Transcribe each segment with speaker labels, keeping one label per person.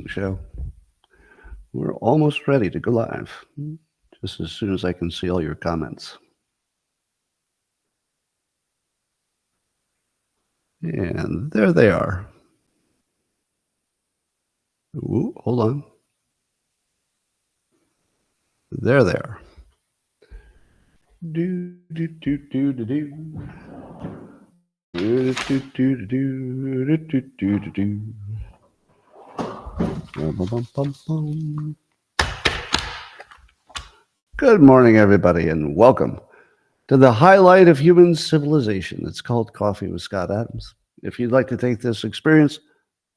Speaker 1: show. We're almost ready to go live, just as soon as I can see all your comments. And there they are. Ooh, hold on. There they are. Do, do, do, do, do, do. Do, do, do, do, do, do, do, do, do. Bum, bum, bum, bum. Good morning, everybody, and welcome to the highlight of human civilization. It's called Coffee with Scott Adams. If you'd like to take this experience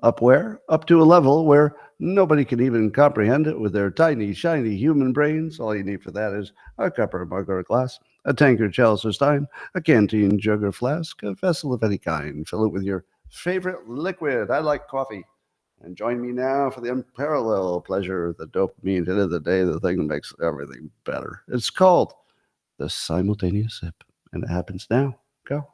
Speaker 1: up where? Up to a level where nobody can even comprehend it with their tiny, shiny human brains. All you need for that is a cup or a mug or a glass, a tankard, chalice or stein, a canteen, jug or flask, a vessel of any kind. Fill it with your favorite liquid. I like coffee. And join me now for the unparalleled pleasure, the dopamine hit of the day, the thing that makes everything better. It's called the simultaneous sip, and it happens now. Go.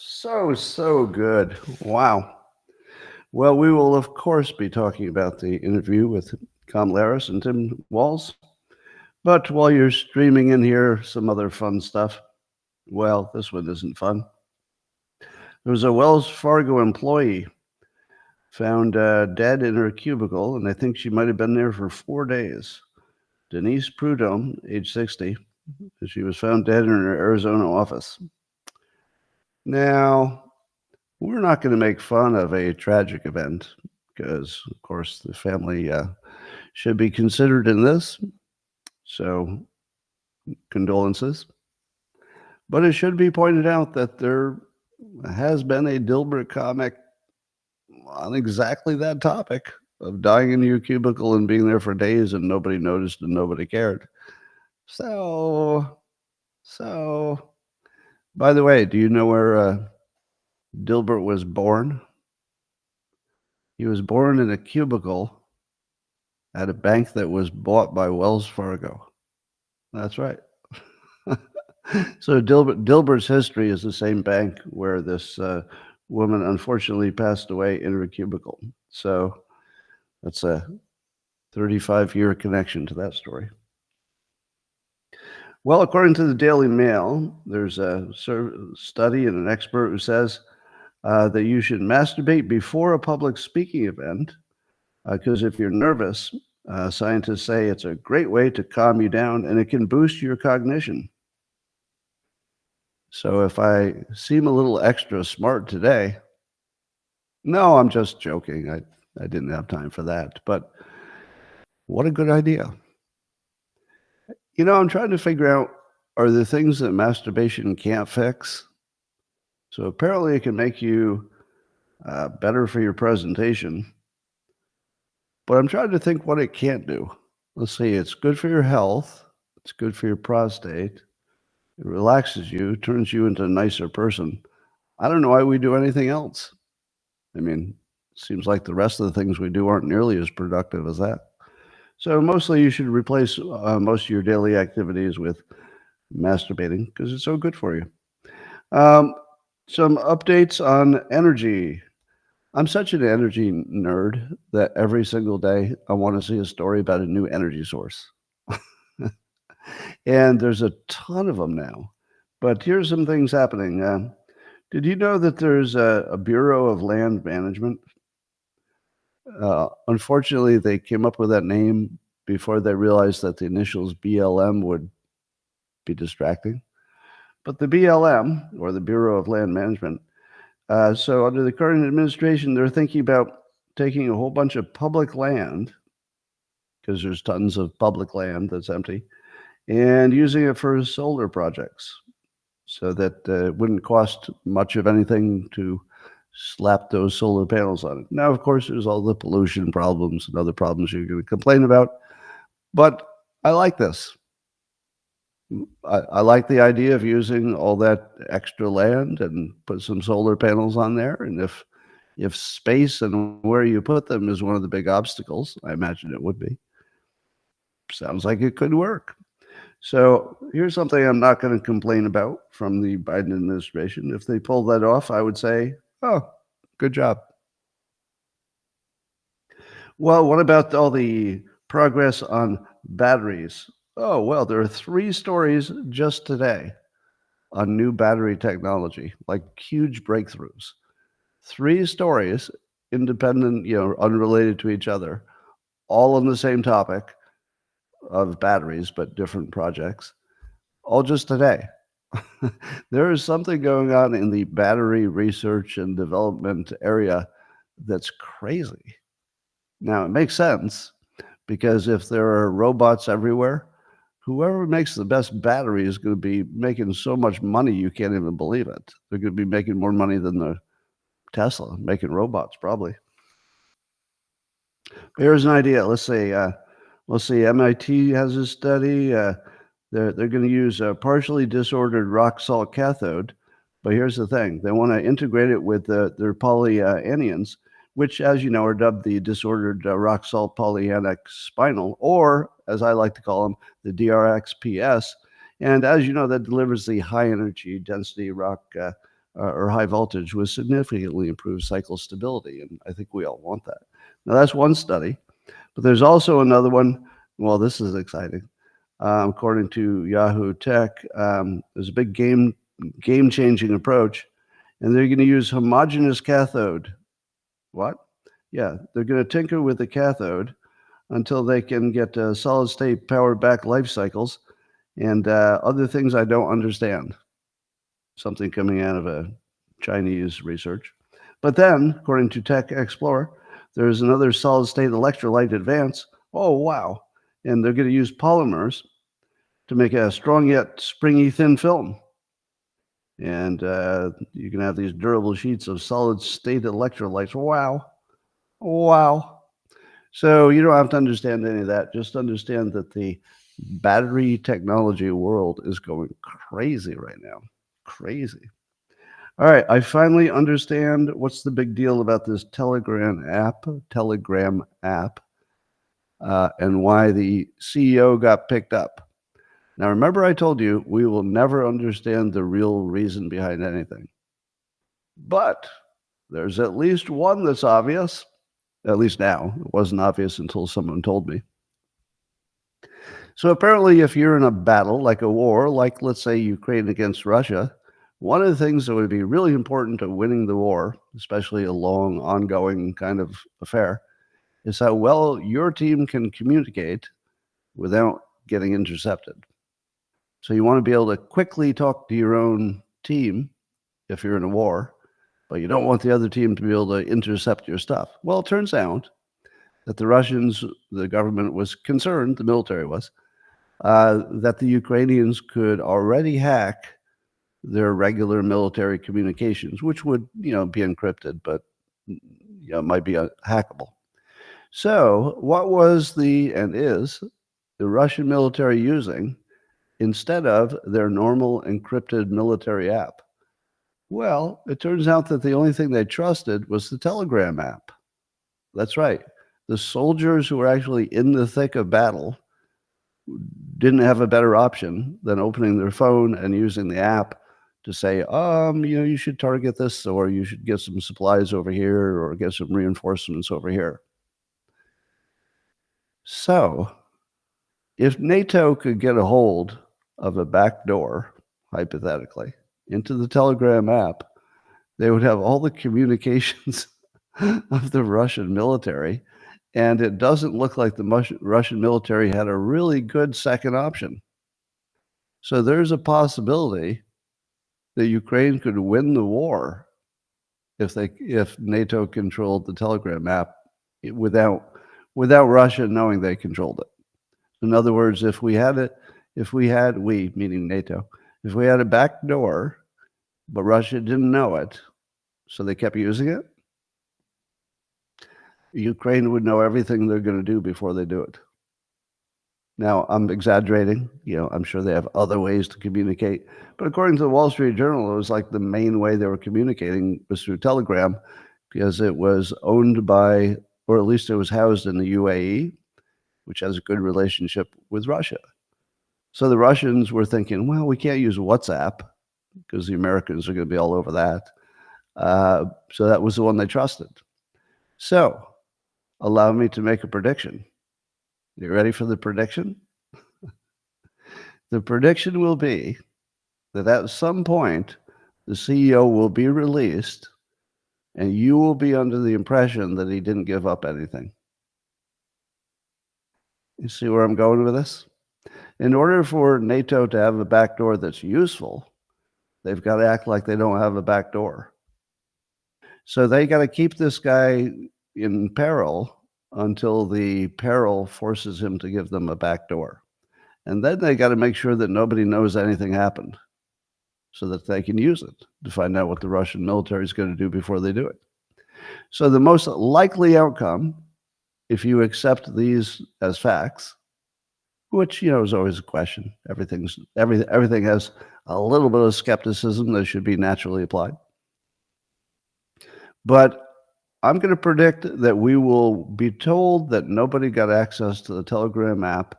Speaker 1: So good. Wow. Well, we will, of course, be talking about the interview with Kamala Harris and Tim Walz. But while you're streaming in here, some other fun stuff. Well, this one isn't fun. There was a Wells Fargo employee found dead in her cubicle, and I think she might have been there for 4 days. Denise Prudhomme, age 60, she was found dead in her Arizona office. Now, we're not going to make fun of a tragic event because, of course, the family should be considered in this. So, condolences. But it should be pointed out that there has been a Dilbert comic on exactly that topic of dying in your cubicle and being there for days and nobody noticed and nobody cared. So, by the way, do you know where Dilbert was born? He was born in a cubicle at a bank that was bought by Wells Fargo. That's right. So Dilbert's history is the same bank where this woman unfortunately passed away in her cubicle. So that's a 35-year connection to that story. Well, according to the Daily Mail, there's a study and an expert who says that you should masturbate before a public speaking event because if you're nervous, scientists say it's a great way to calm you down and it can boost your cognition. So if I seem a little extra smart today, no, I'm just joking. I didn't have time for that. But what a good idea. You know, I'm trying to figure out, are there things that masturbation can't fix? So apparently it can make you better for your presentation. But I'm trying to think what it can't do. Let's see, it's good for your health. It's good for your prostate. It relaxes you, turns you into a nicer person. I don't know why we do anything else. I mean, it seems like the rest of the things we do aren't nearly as productive as that. So mostly you should replace most of your daily activities with masturbating because it's so good for you. Some updates on energy. I'm such an energy nerd that every single day I want to see a story about a new energy source. And there's a ton of them now. But here's some things happening. Did you know that there's a Bureau of Land Management? Unfortunately, they came up with that name before they realized that the initials BLM would be distracting. But the BLM, or the Bureau of Land Management, so under the current administration, they're thinking about taking a whole bunch of public land, because there's tons of public land that's empty, and using it for solar projects so that it wouldn't cost much of anything to slap those solar panels on it. Now, of course, there's all the pollution problems and other problems you're going to complain about, but I like this. I like the idea of using all that extra land and put some solar panels on there. And if space and where you put them is one of the big obstacles, I imagine it would be. Sounds like it could work. So here's something I'm not going to complain about from the Biden administration. If they pull that off, I would say, oh, good job. Well, what about all the progress on batteries? Oh, well, there are 3 stories just today on new battery technology, like huge breakthroughs. 3 stories, independent, unrelated to each other, all on the same topic of batteries, but different projects, all just today. There is something going on in the battery research and development area that's crazy. Now, it makes sense because if there are robots everywhere, whoever makes the best battery is going to be making so much money you can't even believe it. They're going to be making more money than the Tesla making robots, probably. Here's an idea. Let's see. MIT has a study. They're going to use a partially disordered rock salt cathode, but here's the thing: they want to integrate it with their polyanions, which, as you know, are dubbed the disordered rock salt polyanic spinal, or as I like to call them, the DRXPS. And as you know, that delivers the high energy density rock or high voltage with significantly improved cycle stability. And I think we all want that. Now, that's one study, but there's also another one. Well, this is exciting. According to Yahoo Tech, there's a big game-changing approach, and they're going to use homogeneous cathode. What? Yeah, they're going to tinker with the cathode until they can get solid-state power-back life cycles and other things I don't understand. Something coming out of a Chinese research. But then, according to Tech Explorer, there's another solid-state electrolyte advance. Oh, wow. And they're going to use polymers to make a strong yet springy thin film. And you can have these durable sheets of solid-state electrolytes. Wow. Wow. So you don't have to understand any of that. Just understand that the battery technology world is going crazy right now. Crazy. All right, I finally understand what's the big deal about this Telegram app, and why the CEO got picked up. Now, remember I told you we will never understand the real reason behind anything. But there's at least one that's obvious, at least now. It wasn't obvious until someone told me. So apparently, if you're in a battle, like a war, like let's say Ukraine against Russia, one of the things that would be really important to winning the war, especially a long, ongoing kind of affair, is how well your team can communicate without getting intercepted. So you want to be able to quickly talk to your own team if you're in a war, but you don't want the other team to be able to intercept your stuff. Well, it turns out that the Russians, the government was concerned, the military was, that the Ukrainians could already hack their regular military communications, which would, be encrypted, but might be hackable. So what was and is the Russian military using instead of their normal encrypted military app? Well, it turns out that the only thing they trusted was the Telegram app. That's right. The soldiers who were actually in the thick of battle didn't have a better option than opening their phone and using the app to say, you should target this, or you should get some supplies over here, or get some reinforcements over here. So if NATO could get a hold of a back door, hypothetically, into the Telegram app, they would have all the communications of the Russian military, and it doesn't look like the Russian military had a really good second option. So there's a possibility that Ukraine could win the war if NATO controlled the Telegram app without Russia knowing they controlled it. In other words, we, meaning NATO, if we had a back door, but Russia didn't know it, so they kept using it, Ukraine would know everything they're going to do before they do it. Now, I'm exaggerating. I'm sure they have other ways to communicate. But according to the Wall Street Journal, it was like the main way they were communicating was through Telegram, because it was owned by, or at least it was housed in the UAE, which has a good relationship with Russia. So the Russians were thinking, well, we can't use WhatsApp because the Americans are going to be all over that. So that was the one they trusted. So allow me to make a prediction. You ready for the prediction? The prediction will be that at some point, the CEO will be released and you will be under the impression that he didn't give up anything. You see where I'm going with this? In order for NATO to have a backdoor that's useful, they've got to act like they don't have a backdoor. So they got to keep this guy in peril until the peril forces him to give them a backdoor. And then they got to make sure that nobody knows anything happened so that they can use it to find out what the Russian military is going to do before they do it. So the most likely outcome, if you accept these as facts, which, is always a question. Everything has a little bit of skepticism that should be naturally applied. But I'm going to predict that we will be told that nobody got access to the Telegram app.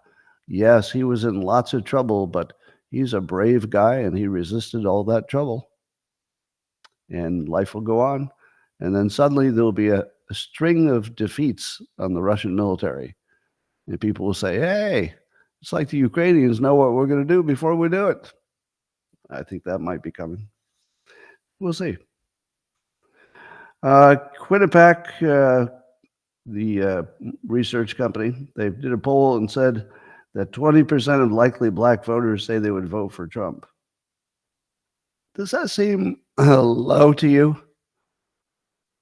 Speaker 1: Yes, he was in lots of trouble, but he's a brave guy and he resisted all that trouble. And life will go on. And then suddenly there'll be a string of defeats on the Russian military. And people will say, hey, it's like the Ukrainians know what we're going to do before we do it. I think that might be coming. We'll see. Quinnipiac, the research company, they did a poll and said that 20% of likely black voters say they would vote for Trump. Does that seem low to you?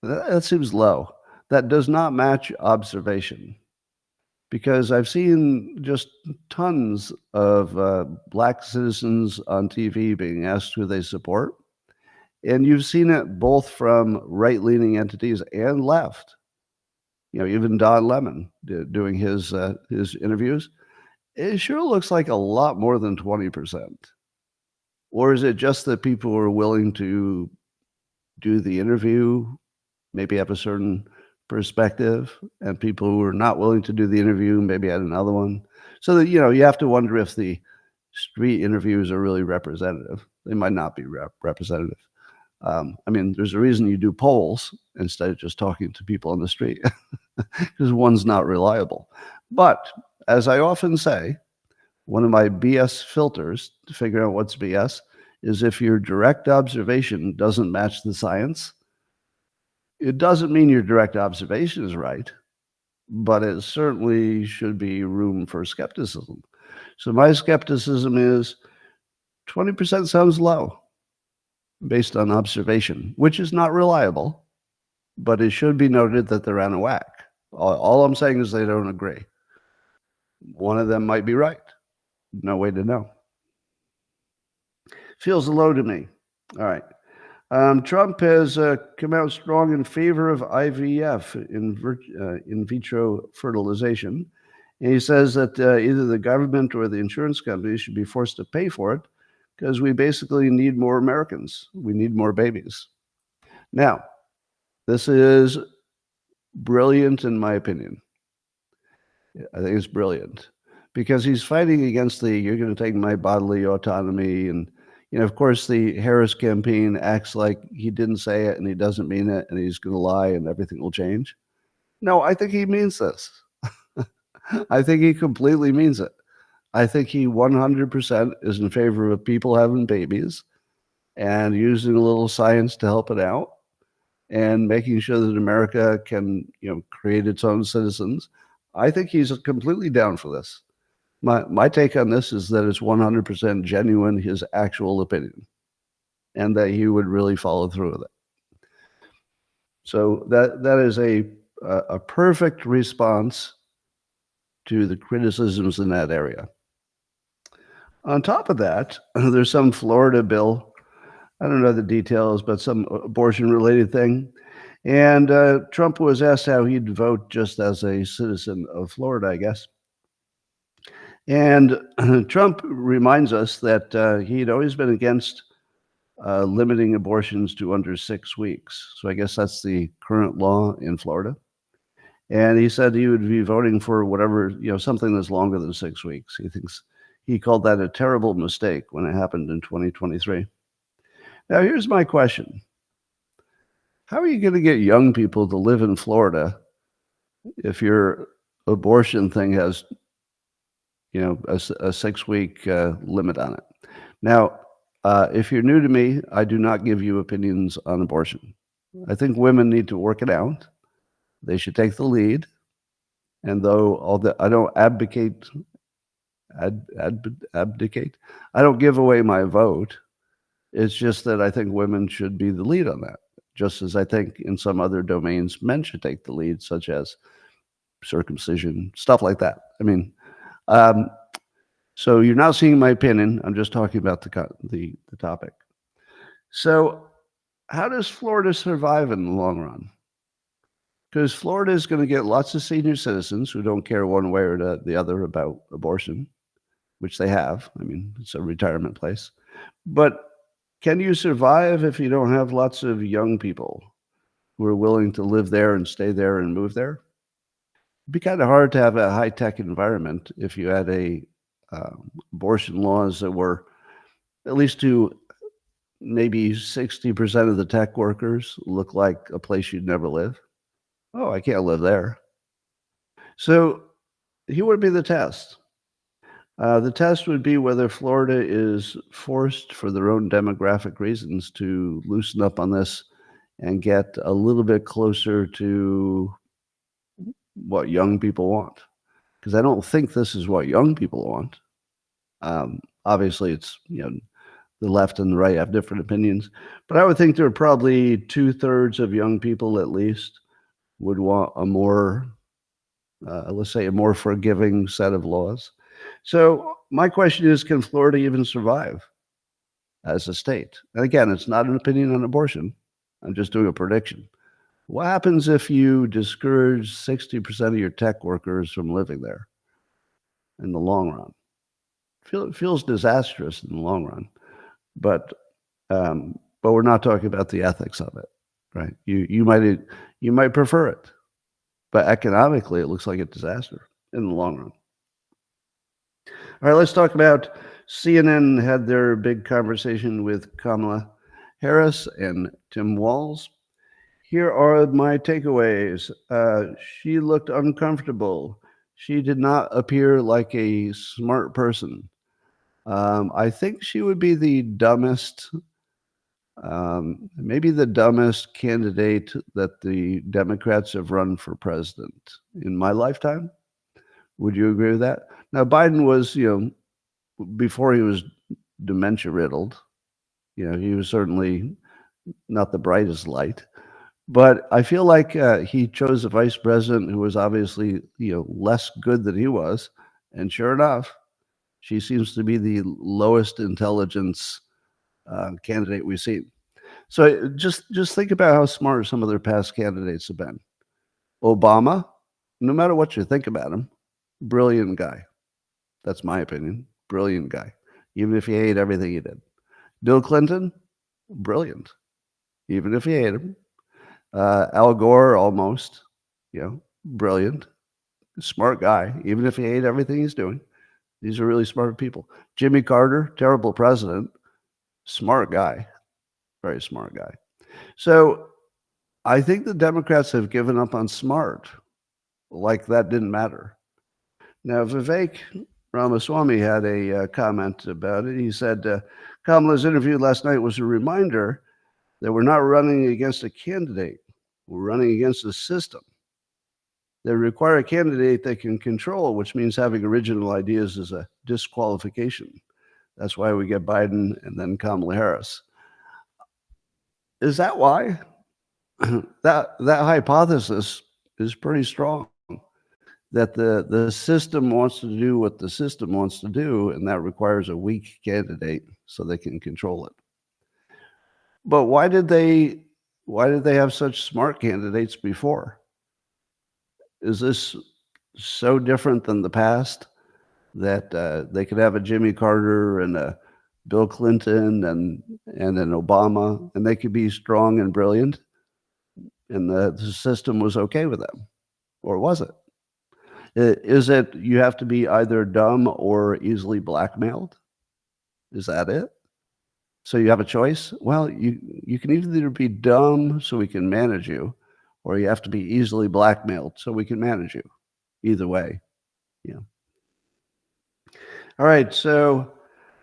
Speaker 1: That seems low. That does not match observation, because I've seen just tons of black citizens on TV being asked who they support. And you've seen it both from right-leaning entities and left. Even Don Lemon doing his interviews. It sure looks like a lot more than 20%. Or is it just that people are willing to do the interview, maybe have a certain perspective, and people who are not willing to do the interview maybe had another one? So that, you have to wonder if the street interviews are really representative. They might not be representative. There's a reason you do polls instead of just talking to people on the street, because one's not reliable. But as I often say, one of my BS filters to figure out what's BS is if your direct observation doesn't match the science. It doesn't mean your direct observation is right, but it certainly should be room for skepticism. So my skepticism is 20% sounds low based on observation, which is not reliable, but it should be noted that they're out of whack. All I'm saying is they don't agree. One of them might be right. No way to know. Feels low to me. All right. Trump has come out strong in favor of IVF, in vitro fertilization. And he says that either the government or the insurance companies should be forced to pay for it because we basically need more Americans. We need more babies. Now, this is brilliant in my opinion. I think it's brilliant because he's fighting against you're going to take my bodily autonomy. And, of course, the Harris campaign acts like he didn't say it and he doesn't mean it and he's going to lie and everything will change. No, I think he means this. I think he completely means it. I think he 100% is in favor of people having babies and using a little science to help it out and making sure that America can, create its own citizens. I think he's completely down for this. My take on this is that it's 100% genuine, his actual opinion, and that he would really follow through with it. So that is a perfect response to the criticisms in that area. On top of that, there's some Florida bill. I don't know the details, but some abortion-related thing. And Trump was asked how he'd vote just as a citizen of Florida, I guess. And Trump reminds us that he'd always been against limiting abortions to under 6 weeks. So I guess that's the current law in Florida. And he said he would be voting for whatever, something that's longer than 6 weeks. he called that a terrible mistake when it happened in 2023. Now, here's my question. How are you going to get young people to live in Florida if your abortion thing has, a 6-week limit on it? Now, if you're new to me, I do not give you opinions on abortion. I think women need to work it out. They should take the lead. And though I don't abdicate, I don't give away my vote. It's just that I think women should be the lead on that, just as I think in some other domains men should take the lead, such as circumcision, stuff like that. I mean, so you're not seeing my opinion. I'm just talking about the topic. So how does Florida survive in the long run? Because Florida is going to get lots of senior citizens who don't care one way or the other about abortion, which they have. I mean, it's a retirement place. But can you survive if you don't have lots of young people who are willing to live there and stay there and move there? It'd be kind of hard to have a high-tech environment if you had abortion laws that were at least to maybe 60% of the tech workers look like a place you'd never live. Oh, I can't live there. So here would be the test. The test would be whether Florida is forced for their own demographic reasons to loosen up on this and get a little bit closer to what young people want. Because I don't think this is what young people want. Obviously, it's, the left and the right have different opinions. But I would think there are probably 2/3 of young people at least would want a more, let's say, a more forgiving set of laws. So my question is, can Florida even survive as a state? And again, it's not an opinion on abortion. I'm just doing a prediction. What happens if you discourage 60% of your tech workers from living there in the long run? It feels disastrous in the long run, but we're not talking about the ethics of it, right? You might prefer it, but economically, it looks like a disaster in the long run. All right, let's talk about CNN had their big conversation with Kamala Harris and Tim Walz. Here are my takeaways. She looked uncomfortable. She did not appear like a smart person. I think she would be the dumbest, maybe the dumbest candidate that the Democrats have run for president in my lifetime. Would you agree with that? Now, Biden was, before he was dementia riddled, he was certainly not the brightest light. But I feel like he chose a vice president who was obviously, less good than he was. And sure enough, she seems to be the lowest intelligence candidate we've seen. So just think about how smart some of their past candidates have been. Obama, no matter what you think about him, brilliant guy. That's my opinion. Brilliant guy, even if you hate everything he did. Bill Clinton, brilliant, even if you hate him. Al Gore, almost, brilliant, smart guy, even if you hate everything he's doing. These are really smart people. Jimmy Carter, terrible president, smart guy, very smart guy. So I think the Democrats have given up on smart, like that didn't matter. Now, Vivek Ramaswamy had a comment about it. He said, Kamala's interview last night was a reminder that we're not running against a candidate. We're running against a system. They require a candidate they can control, which means having original ideas is a disqualification. That's why we get Biden and then Kamala Harris. Is that why? that hypothesis is pretty strong, that the system wants to do what the system wants to do, and that requires a weak candidate so they can control it. But why did they have such smart candidates before? Is this so different than the past that they could have a Jimmy Carter and a Bill Clinton and an Obama, and they could be strong and brilliant, and the system was okay with them? Or was it? Is it you have to be either dumb or easily blackmailed? Is that it? So you have a choice? Well, you can either be dumb so we can manage you, or you have to be easily blackmailed so we can manage you. Either way, yeah. All right, so,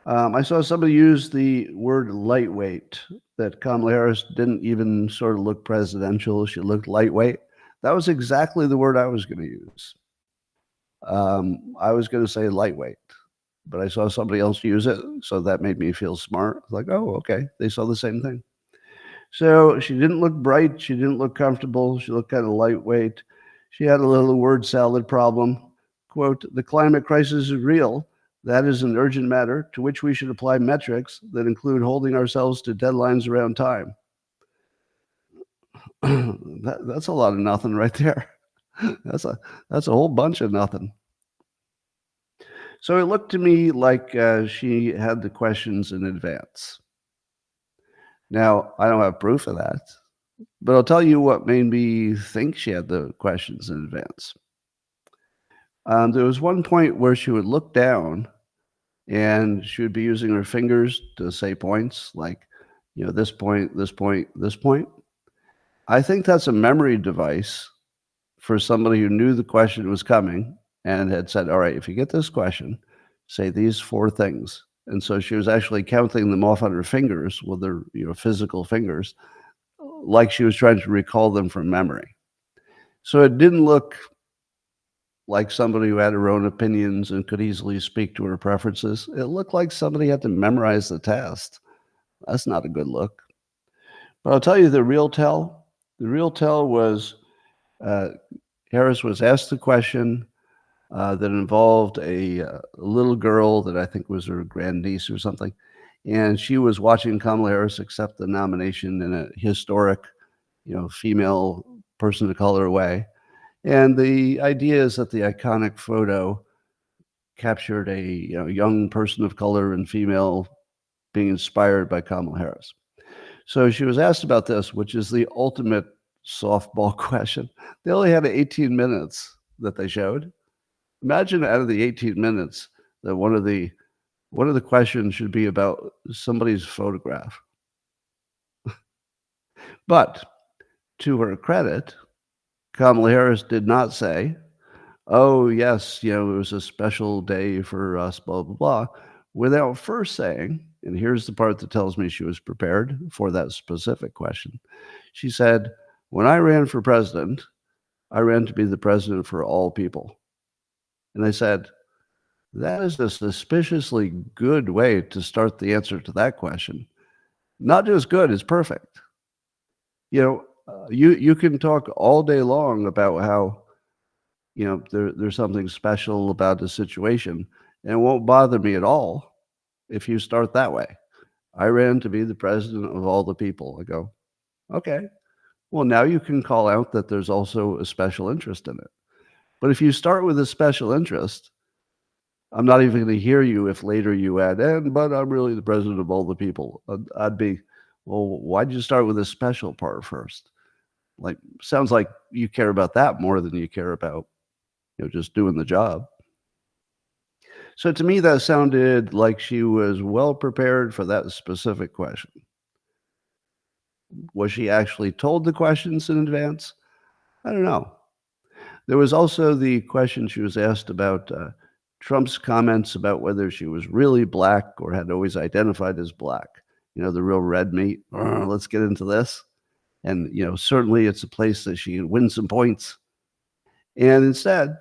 Speaker 1: I saw somebody use the word lightweight, that Kamala Harris didn't even sort of look presidential, she looked lightweight. That was exactly the word I was gonna use. I was gonna say lightweight, but I saw somebody else use it, so that made me feel smart. Like, "Oh, okay, they saw the same thing." So, she didn't look bright, she didn't look comfortable, she looked kinda lightweight. She had a little word salad problem. Quote, "The climate crisis is real. That is an urgent matter to which we should apply metrics that include holding ourselves to deadlines around time." That's a lot of nothing right there. That's a that's a whole bunch of nothing. So it looked to me like, she had the questions in advance. Now, I don't have proof of that, but I'll tell you what made me think she had the questions in advance. There was one point where she would look down and she would be using her fingers to say points like, this point, this point, this point. I think that's a memory device for somebody who knew the question was coming and had said, all right, if you get this question, say these four things. And so she was actually counting them off on her fingers with her physical fingers, like she was trying to recall them from memory. So it didn't look like somebody who had her own opinions and could easily speak to her preferences. It looked like somebody had to memorize the test. That's not a good look. But I'll tell you the real tell. The real tell was uh, Harris was asked a question that involved a little girl that I think was her grandniece or something. And she was watching Kamala Harris accept the nomination in a historic, female person of color way. And the idea is that the iconic photo captured a young person of color and female being inspired by Kamala Harris. So she was asked about this, which is the ultimate softball question. They only had 18 minutes that they showed. Imagine out of the 18 minutes that one of the questions should be about somebody's photograph. But to her credit, Kamala Harris did not say, "Oh, yes, it was a special day for us, blah, blah, blah," without first saying, and here's the part that tells me she was prepared for that specific question. She said, "When I ran for president, I ran to be the president for all people." And I said, that is a suspiciously good way to start the answer to that question. Not just good, it's perfect. You can talk all day long about how there's something special about the situation, and it won't bother me at all if you start that way. I ran to be the president of all the people. I go, okay. Well, now you can call out that there's also a special interest in it. But if you start with a special interest, I'm not even going to hear you if later you add, but I'm really the president of all the people. I'd be, well, why'd you start with a special part first? Like, sounds like you care about that more than you care about, just doing the job. So to me, that sounded like she was well prepared for that specific question. Was she actually told the questions in advance? I don't know. There was also the question she was asked about Trump's comments about whether she was really black or had always identified as black. The real red meat. Let's get into this. And, certainly it's a place that she can win some points. And instead,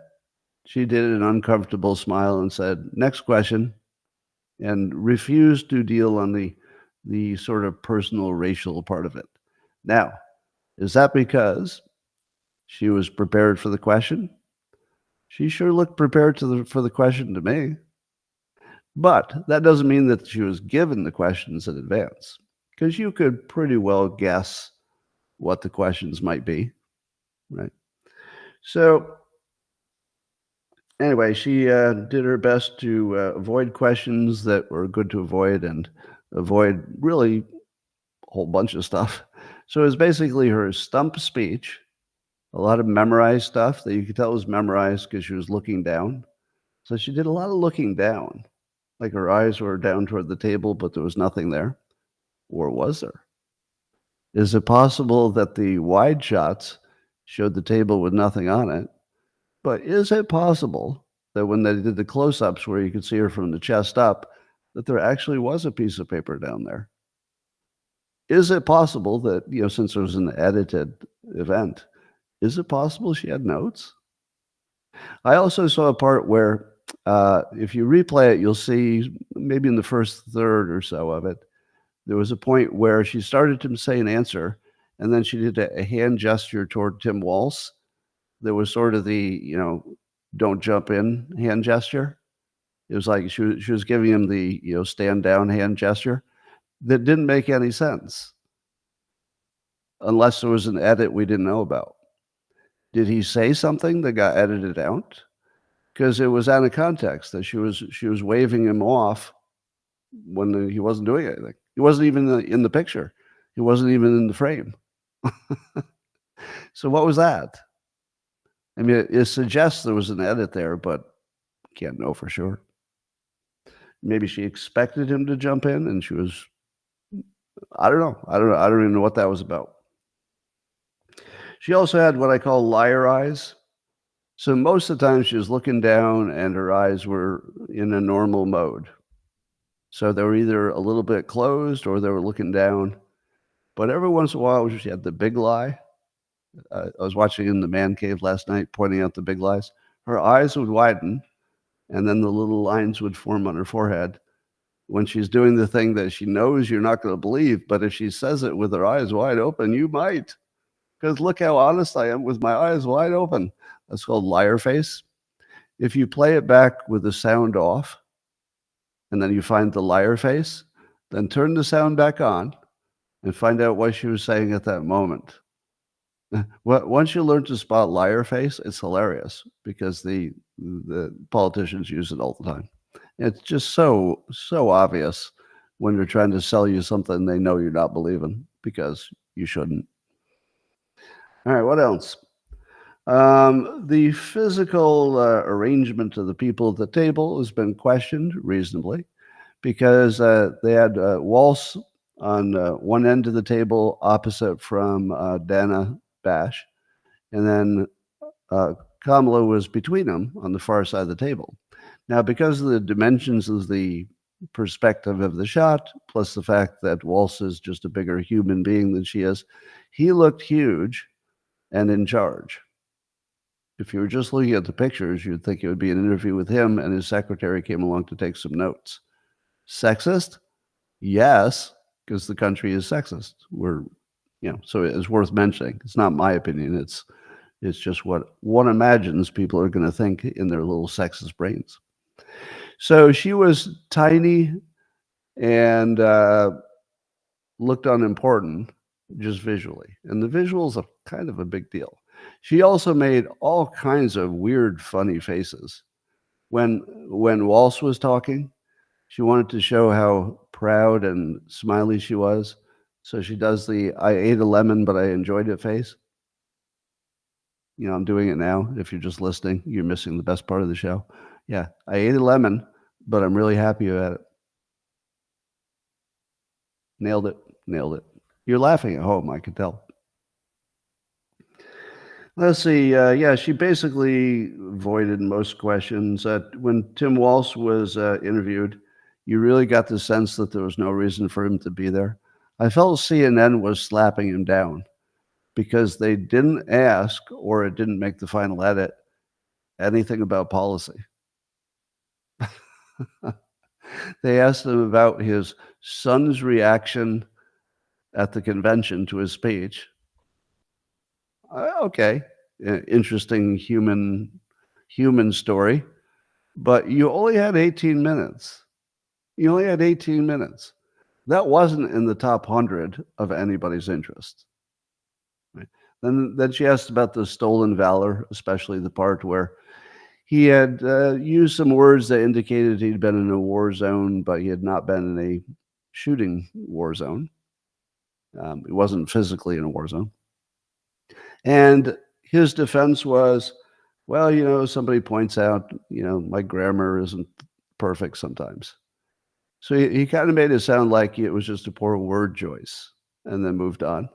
Speaker 1: she did an uncomfortable smile and said, next question, and refused to deal on the sort of personal racial part of it. Now, is that because she was prepared for the question? She sure looked prepared for the question to me. But that doesn't mean that she was given the questions in advance, because you could pretty well guess what the questions might be, right? So anyway, she did her best to avoid questions that were good to avoid and avoid really a whole bunch of stuff. So it was basically her stump speech, a lot of memorized stuff that you could tell was memorized because she was looking down. So she did a lot of looking down, like her eyes were down toward the table, but there was nothing there. Or was there? Is it possible that the wide shots showed the table with nothing on it? But is it possible that when they did the close-ups where you could see her from the chest up, that there actually was a piece of paper down there? Is it possible that, since it was an edited event, is it possible she had notes? I also saw a part where, if you replay it, you'll see maybe in the first third or so of it, there was a point where she started to say an answer, and then she did a hand gesture toward Tim Walz. There was sort of the, don't jump in hand gesture. It was like she was giving him the, stand down hand gesture that didn't make any sense unless there was an edit we didn't know about. Did he say something that got edited out? Because it was out of context that she was waving him off when he wasn't doing anything. He wasn't even in the picture. He wasn't even in the frame. So what was that? I mean, it suggests there was an edit there, but can't know for sure. Maybe she expected him to jump in and she was, I don't know. I don't even know what that was about. She also had what I call liar eyes. So most of the time she was looking down and her eyes were in a normal mode. So they were either a little bit closed or they were looking down. But every once in a while she had the big lie. I was watching in the man cave last night, pointing out the big lies. Her eyes would widen, and then the little lines would form on her forehead when she's doing the thing that she knows you're not going to believe. But if she says it with her eyes wide open, you might. Because look how honest I am with my eyes wide open. That's called liar face. If you play it back with the sound off, and then you find the liar face, then turn the sound back on and find out what she was saying at that moment. Once you learn to spot liar face, it's hilarious because the politicians use it all the time. It's just so obvious when they're trying to sell you something they know you're not believing because you shouldn't. All right, what else? The physical arrangement of the people at the table has been questioned reasonably because they had Walz on one end of the table opposite from Dana Bash, and then Kamala was between them on the far side of the table. Now, because of the dimensions of the perspective of the shot, plus the fact that Walz is just a bigger human being than she is, he looked huge and in charge. If you were just looking at the pictures, you'd think it would be an interview with him and his secretary came along to take some notes. Sexist? Yes, because the country is sexist. So it's worth mentioning. It's not my opinion. It's just what one imagines people are going to think in their little sexist brains. So she was tiny and looked unimportant just visually. And the visuals are kind of a big deal. She also made all kinds of weird, funny faces. When Walz was talking, she wanted to show how proud and smiley she was. So she does the I ate a lemon, but I enjoyed it face. I'm doing it now. If you're just listening, you're missing the best part of the show. Yeah, I ate a lemon, but I'm really happy about it. Nailed it. You're laughing at home, I can tell. Let's see. She basically avoided most questions. When Tim Walz was interviewed, you really got the sense that there was no reason for him to be there. I felt CNN was slapping him down because they didn't ask, or it didn't make the final edit, anything about policy. They asked him about his son's reaction at the convention to his speech. Okay, interesting human story, but you only had 18 minutes. That wasn't in the top 100 of anybody's interest. Right? Then she asked about the stolen valor, especially the part where he had used some words that indicated he'd been in a war zone, but he had not been in a shooting war zone. He wasn't physically in a war zone. And his defense was, well, somebody points out, my grammar isn't perfect sometimes. So he kind of made it sound like it was just a poor word choice and then moved on.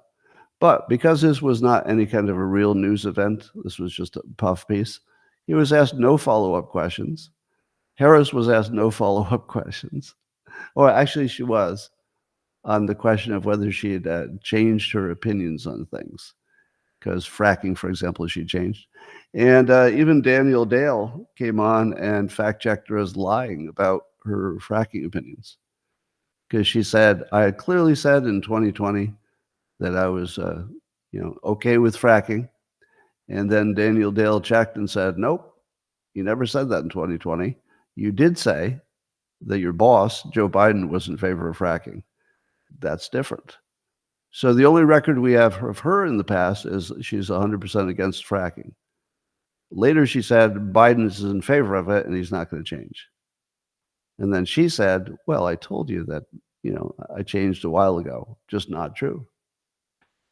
Speaker 1: But because this was not any kind of a real news event, this was just a puff piece, he was asked no follow-up questions. Harris was asked no follow-up questions. Or actually, she was, on the question of whether she had changed her opinions on things. Because fracking, for example, she changed. And even Daniel Dale came on and fact-checked her as lying about her fracking opinions. Because she said, I had clearly said in 2020 that I was, okay with fracking. And then Daniel Dale checked and said, nope, you never said that in 2020. You did say that your boss, Joe Biden, was in favor of fracking. That's different. So the only record we have of her in the past is she's 100% against fracking. Later, she said Biden is in favor of it and he's not going to change. And then she said, well, I told you that, I changed a while ago. Just not true.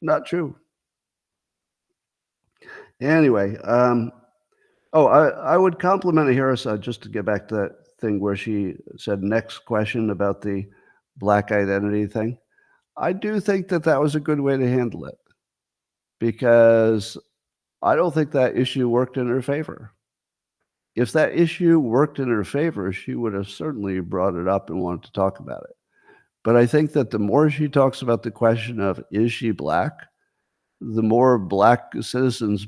Speaker 1: Not true. Anyway, I would compliment Harris, just to get back to that thing where she said next question about the black identity thing. I do think that was a good way to handle it, because I don't think that issue worked in her favor. If that issue worked in her favor, she would have certainly brought it up and wanted to talk about it. But I think that the more she talks about the question of, is she black, the more black citizens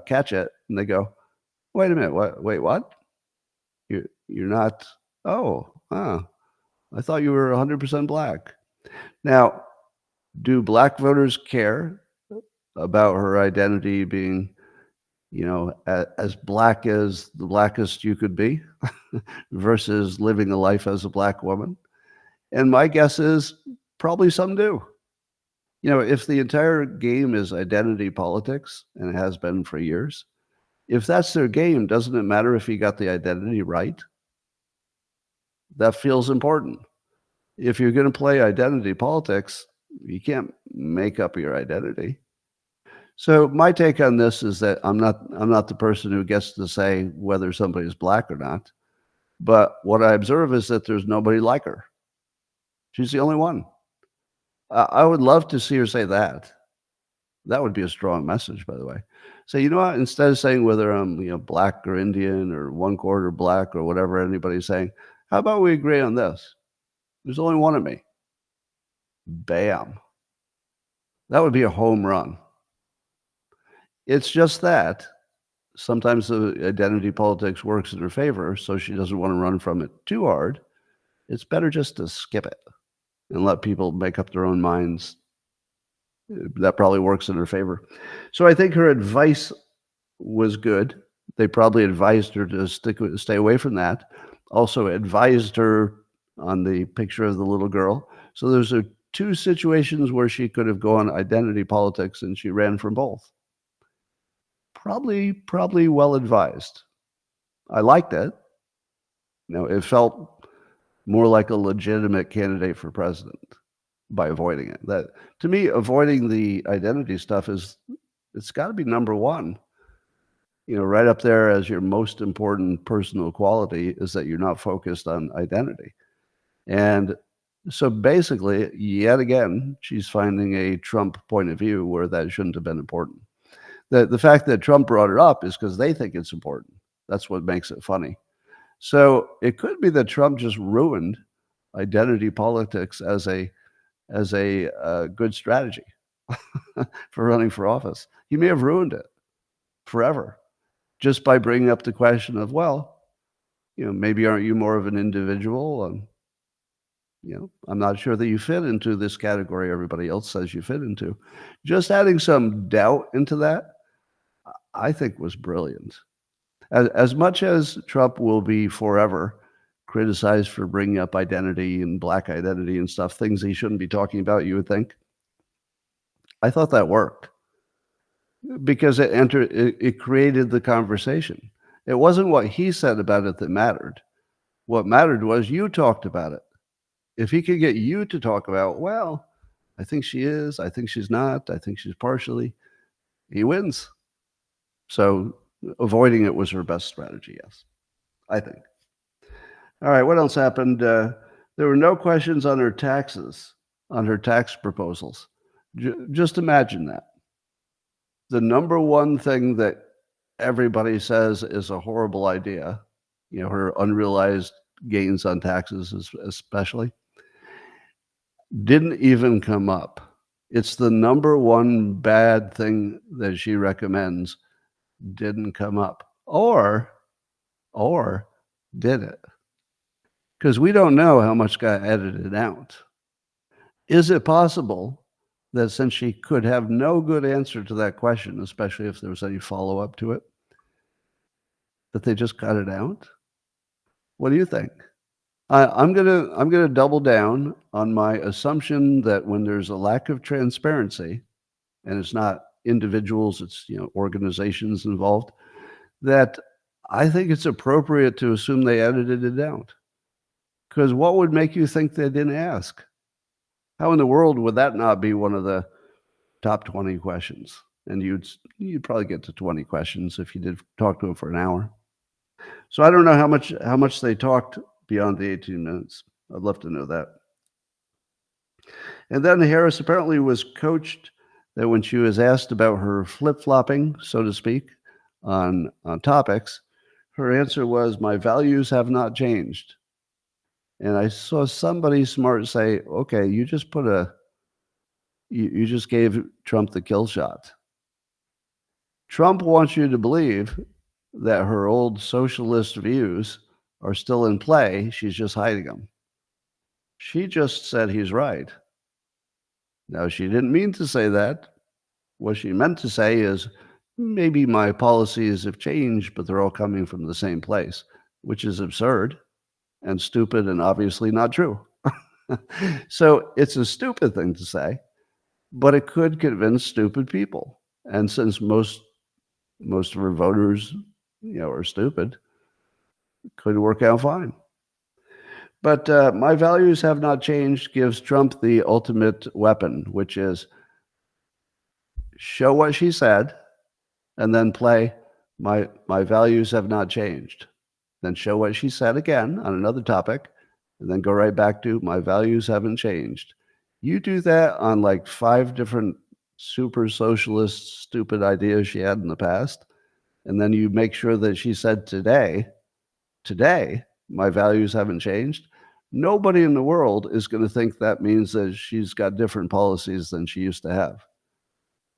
Speaker 1: catch it and they go, wait a minute, wait, what? You're not, I thought you were 100% black. Now, do black voters care about her identity being, as black as the blackest you could be versus living a life as a black woman? And my guess is probably some do. If the entire game is identity politics, and it has been for years, if that's their game, doesn't it matter if you got the identity right? That feels important. If you're going to play identity politics, you can't make up your identity. So my take on this is that I'm not the person who gets to say whether somebody's black or not. But what I observe is that there's nobody like her. She's the only one. I would love to see her say that. That would be a strong message, by the way. So you know what? Instead of saying whether I'm black or Indian or 1/4 black or whatever anybody's saying, how about we agree on this? There's only one of me. Bam. That would be a home run. It's just that sometimes the identity politics works in her favor, so she doesn't want to run from it too hard. It's better just to skip it and let people make up their own minds. That probably works in her favor. So I think her advice was good. They probably advised her to stay away from that. Also advised her on the picture of the little girl. So those are two situations where she could have gone identity politics, and she ran from both. Probably well advised. I liked it. It felt more like a legitimate candidate for president by avoiding it. That, to me, avoiding the identity stuff it's got to be number one. Right up there as your most important personal quality is that you're not focused on identity. And so basically, yet again, she's finding a Trump point of view where that shouldn't have been important. The fact that Trump brought it up is because they think it's important. That's what makes it funny. So it could be that Trump just ruined identity politics as a good strategy for running for office. He may have ruined it forever just by bringing up the question of, well, maybe aren't you more of an individual? And, I'm not sure that you fit into this category everybody else says you fit into. Just adding some doubt into that, I think, was brilliant. As much as Trump will be forever criticized for bringing up identity and black identity and stuff, things he shouldn't be talking about, you would think, I thought that worked because it created the conversation. It wasn't what he said about it that mattered. What mattered was you talked about it. If he could get you to talk about, well, I think she is, I think she's not, I think she's partially, he wins. So avoiding it was her best strategy, yes, I think. All right, what else happened? There were no questions on her taxes, on her tax proposals. Just imagine that. The number one thing that everybody says is a horrible idea, her unrealized gains on taxes especially, didn't even come up. It's the number one bad thing that she recommends didn't come up. Or did it? Because we don't know how much got edited out. Is it possible that since she could have no good answer to that question, especially if there was any follow-up to it, that they just cut it out? What do you think? I'm gonna double down on my assumption that when there's a lack of transparency, and it's not individuals, it's organizations involved, that I think it's appropriate to assume they edited it out. Because what would make you think they didn't ask? How in the world would that not be one of the top 20 questions? And you'd probably get to 20 questions if you did talk to them for an hour. So I don't know how much they talked beyond the 18 minutes. I'd love to know that. And then Harris apparently was coached that when she was asked about her flip-flopping, so to speak, on topics, her answer was, "My values have not changed." And I saw somebody smart say, "Okay, you just you just gave Trump the kill shot." Trump wants you to believe that her old socialist views are still in play. She's just hiding them. She just said he's right. Now, she didn't mean to say that. What she meant to say is, maybe my policies have changed, but they're all coming from the same place, which is absurd and stupid and obviously not true. So it's a stupid thing to say, but it could convince stupid people. And since most of her voters, are stupid, it could work out fine. But my values have not changed gives Trump the ultimate weapon, which is show what she said and then play my values have not changed. Then show what she said again on another topic and then go right back to my values haven't changed. You do that on like 5 different super socialist stupid ideas she had in the past, and then you make sure that she said today, my values haven't changed. Nobody in the world is going to think that means that she's got different policies than she used to have.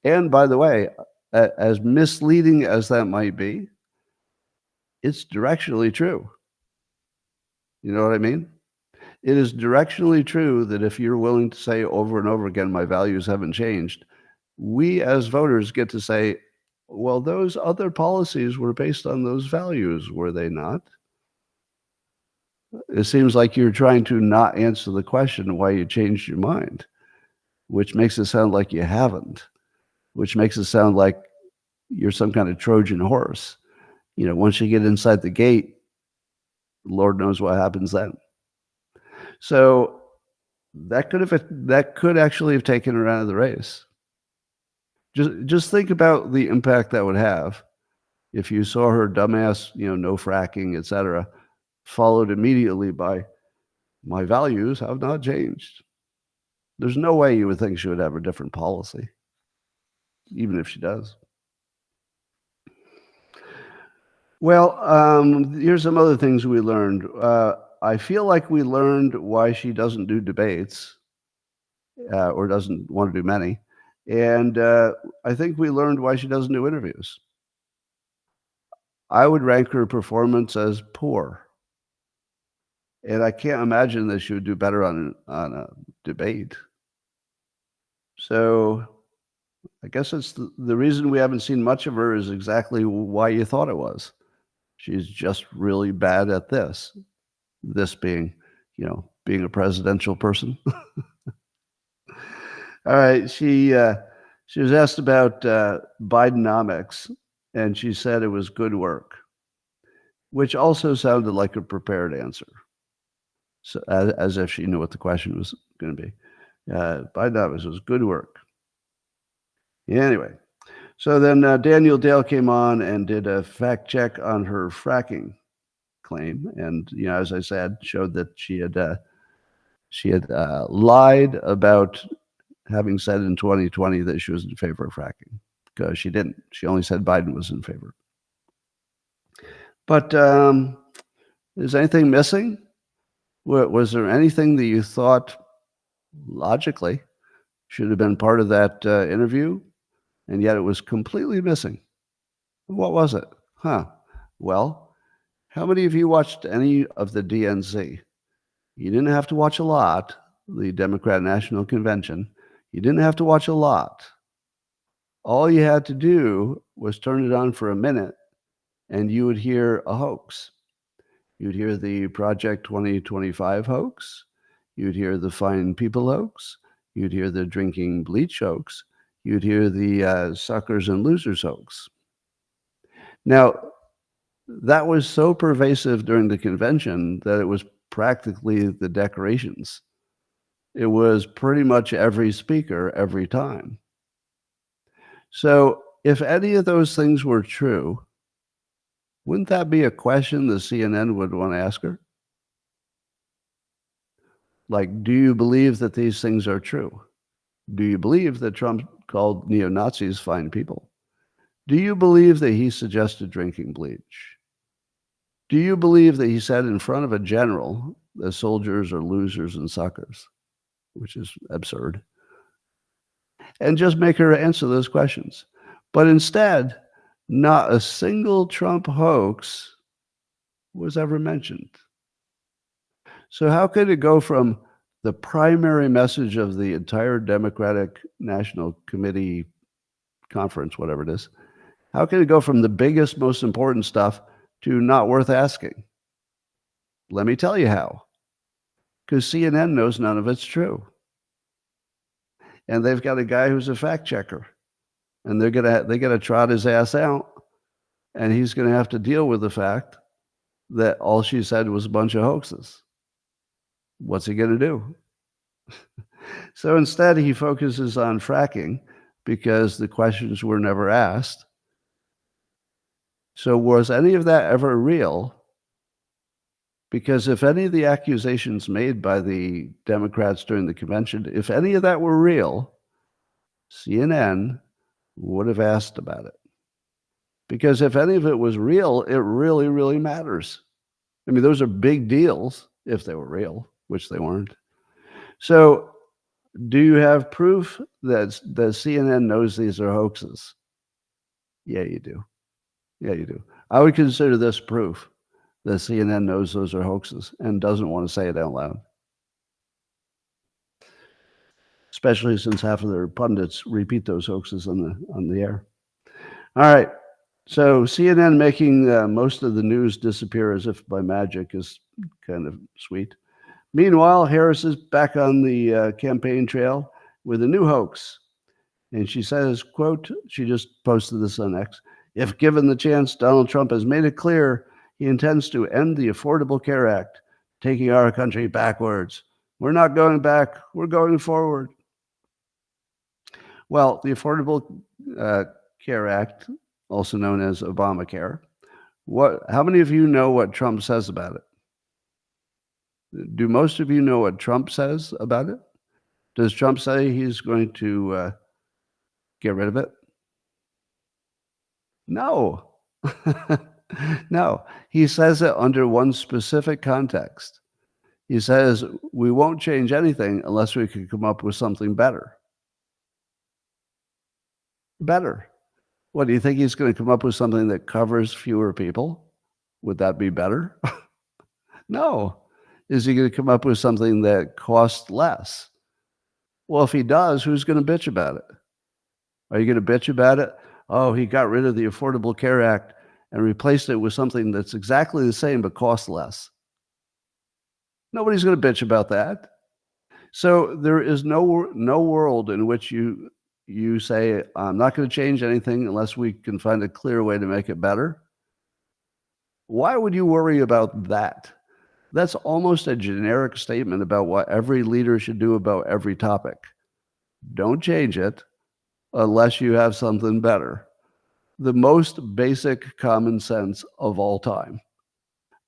Speaker 1: And by the way, as misleading as that might be, it's directionally true. You know what I mean? It is directionally true that if you're willing to say over and over again, my values haven't changed, we as voters get to say, well, those other policies were based on those values, were they not? It seems like you're trying to not answer the question why you changed your mind, which makes it sound like you haven't, which makes it sound like you're some kind of Trojan horse. Once you get inside the gate, Lord knows what happens then. So that could actually have taken her out of the race. Just think about the impact that would have if you saw her dumbass, no fracking, etc., followed immediately by my values have not changed. There's no way you would think she would have a different policy, even if she does. Well, here's some other things we learned. I feel like we learned why she doesn't do debates or doesn't want to do many. And I think we learned why she doesn't do interviews. I would rank her performance as poor. And I can't imagine that she would do better on a debate. So I guess it's the reason we haven't seen much of her is exactly why you thought it was. She's just really bad at this. This being, being a presidential person. All right, she was asked about Bidenomics, and she said it was good work, which also sounded like a prepared answer, so as if she knew what the question was going to be. Bidenomics was good work. Anyway, So then Daniel Dale came on and did a fact check on her fracking claim, and as I said, showed that she had lied about having said in 2020 that she was in favor of fracking, because she didn't. She only said Biden was in favor. But is anything missing? Was there anything that you thought logically should have been part of that interview, and yet it was completely missing? What was it? Well, how many of you watched any of the DNC? You didn't have to watch a lot, the Democrat National Convention. You didn't have to watch a lot. All you had to do was turn it on for a minute, and you would hear a hoax. You'd hear the Project 2025 hoax. You'd hear the Fine People hoax. You'd hear the drinking bleach hoax. You'd hear the suckers and losers hoax. Now, that was so pervasive during the convention that it was practically the decorations. It was pretty much every speaker every time. So if any of those things were true, wouldn't that be a question the CNN would want to ask her? Like, do you believe that these things are true? Do you believe that Trump called neo-Nazis fine people? Do you believe that he suggested drinking bleach? Do you believe that he said in front of a general that soldiers are losers and suckers, which is absurd? And just make her answer those questions. But instead, not a single Trump hoax was ever mentioned. So how could it go from the primary message of the entire Democratic National Committee conference, whatever it is, how could it go from the biggest, most important stuff to not worth asking? Let me tell you how. Because CNN knows none of it's true. And they've got a guy who's a fact checker. And they gotta trot his ass out. And he's gonna have to deal with the fact that all she said was a bunch of hoaxes. What's he gonna do? So instead, he focuses on fracking because the questions were never asked. So was any of that ever real? Because if any of the accusations made by the Democrats during the convention, if any of that were real, CNN would have asked about it. Because if any of it was real, it really, really matters. I mean, those are big deals if they were real, which they weren't. So do you have proof that CNN knows these are hoaxes? Yeah, you do. Yeah, you do. I would consider this proof that CNN knows those are hoaxes and doesn't want to say it out loud. Especially since half of their pundits repeat those hoaxes on the air. All right. So CNN making most of the news disappear as if by magic is kind of sweet. Meanwhile, Harris is back on the campaign trail with a new hoax. And she says, quote, she just posted this on X, "If given the chance, Donald Trump has made it clear he intends to end the Affordable Care Act, taking our country backwards. We're not going back, we're going forward." Well, the Affordable Care Act, also known as Obamacare, how many of you know what Trump says about it? Do most of you know what Trump says about it? Does Trump say he's going to get rid of it? No. No. He says it under one specific context. He says, we won't change anything unless we can come up with something better. Better. What, do you think he's going to come up with something that covers fewer people? Would that be better? No. Is he going to come up with something that costs less? Well, if he does, who's going to bitch about it? Are you going to bitch about it? Oh, he got rid of the Affordable Care Act and replaced it with something that's exactly the same but costs less. Nobody's going to bitch about that. So there is no world in which you say, I'm not going to change anything unless we can find a clear way to make it better. Why would you worry about that? That's almost a generic statement about what every leader should do about every topic. Don't change it unless you have something better. The most basic common sense of all time.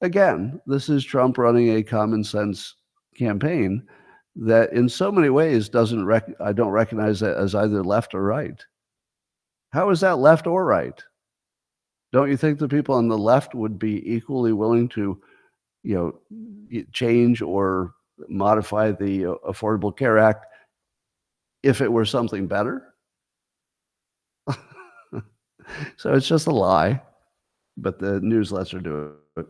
Speaker 1: Again, this is Trump running a common sense campaign that in so many ways I don't recognize it as either left or right. How is that left or right? Don't you think the people on the left would be equally willing to, change or modify the Affordable Care Act if it were something better? So it's just a lie, but the newsletters do it.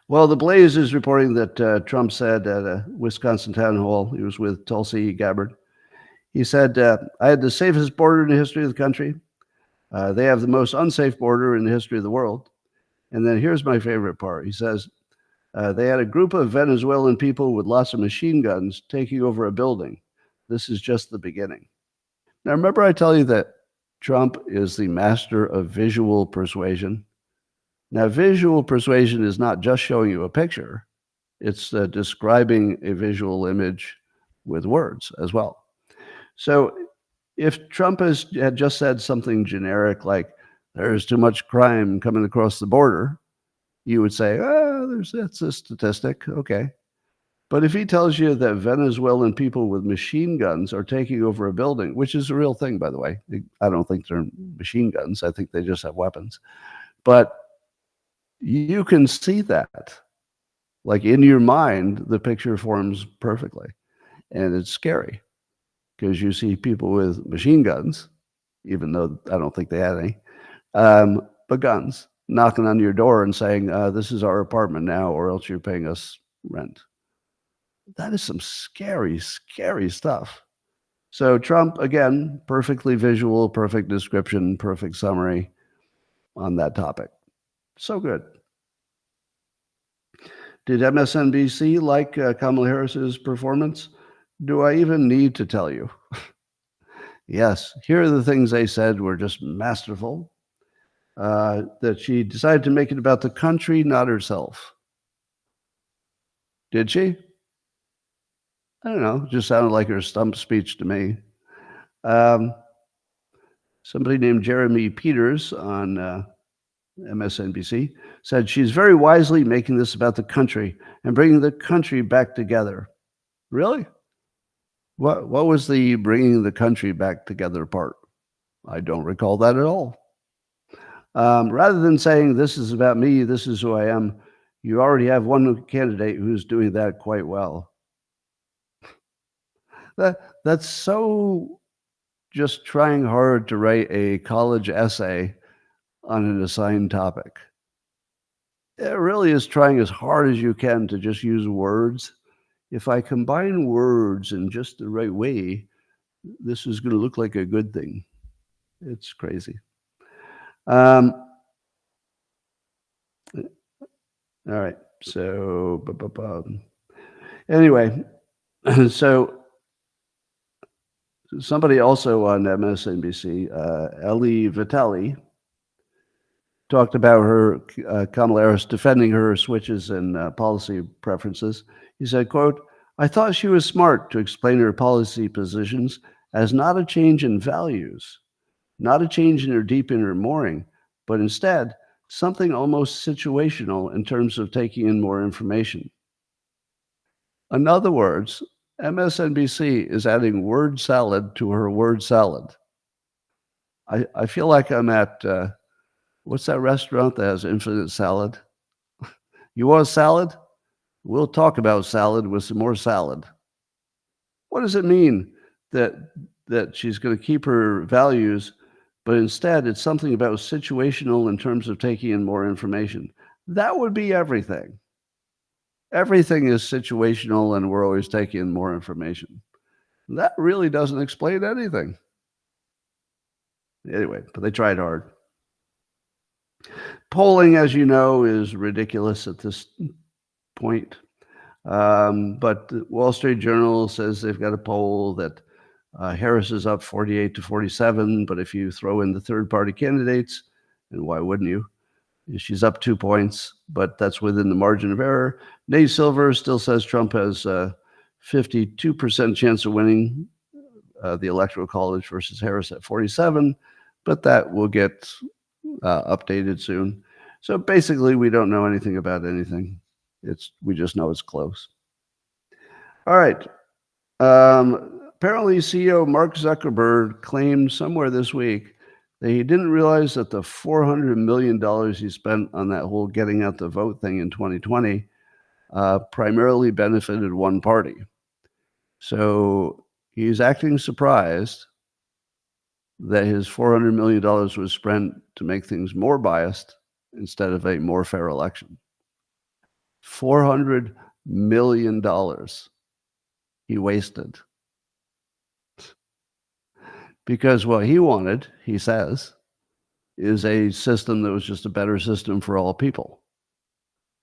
Speaker 1: Well, The Blaze is reporting that Trump said at a Wisconsin town hall, he was with Tulsi Gabbard, he said, I had the safest border in the history of the country. They have the most unsafe border in the history of the world. And then here's my favorite part. He says, they had a group of Venezuelan people with lots of machine guns taking over a building. This is just the beginning. Now, remember I tell you that Trump is the master of visual persuasion? Now, visual persuasion is not just showing you a picture. It's describing a visual image with words as well. So if Trump had just said something generic like, there's too much crime coming across the border, you would say, that's a statistic. Okay. But if he tells you that Venezuelan people with machine guns are taking over a building, which is a real thing, by the way, I don't think they're machine guns. I think they just have weapons. But you can see that. Like in your mind, the picture forms perfectly. And it's scary because you see people with machine guns, even though I don't think they had any, but guns, knocking on your door and saying, this is our apartment now, or else you're paying us rent. That is some scary, scary stuff. So Trump, again, perfectly visual, perfect description, perfect summary on that topic. So good. Did MSNBC like Kamala Harris's performance? Do I even need to tell you? Yes, here are the things they said were just masterful. That she decided to make it about the country, not herself. Did she? I don't know. Just sounded like her stump speech to me. Somebody named Jeremy Peters on MSNBC said she's very wisely making this about the country and bringing the country back together. Really? What was the bringing the country back together part? I don't recall that at all. Rather than saying this is about me, this is who I am, you already have one candidate who's doing that quite well. That's so just trying hard to write a college essay on an assigned topic. It really is trying as hard as you can to just use words. If I combine words in just the right way, this is going to look like a good thing. It's crazy. All right. So, anyway, so somebody also on MSNBC, Ellie Vitale, talked about her, Kamala Harris, defending her switches in policy preferences. He said, quote, I thought she was smart to explain her policy positions as not a change in values, not a change in her deep inner mooring, but instead something almost situational in terms of taking in more information. In other words, MSNBC is adding word salad to her word salad. I feel like I'm at, what's that restaurant that has infinite salad? You want salad? We'll talk about salad with some more salad. What does it mean that she's going to keep her values, but instead it's something about situational in terms of taking in more information? That would be everything. Everything is situational and we're always taking in more information. That really doesn't explain anything. Anyway, but they tried hard. Polling, as you know, is ridiculous at this point. But the Wall Street Journal says they've got a poll that Harris is up 48 to 47, but if you throw in the third-party candidates, and why wouldn't you? She's up 2 points, but that's within the margin of error. Nate Silver still says Trump has a 52% chance of winning the Electoral College versus Harris at 47, but that will get updated soon. So basically, we don't know anything about anything. We just know it's close. All right. Apparently, CEO Mark Zuckerberg claimed somewhere this week that he didn't realize that the $400 million he spent on that whole getting out the vote thing in 2020 primarily benefited one party. So he's acting surprised that his $400 million was spent to make things more biased instead of a more fair election. $400 million he wasted. Because what he wanted, he says, is a system that was just a better system for all people.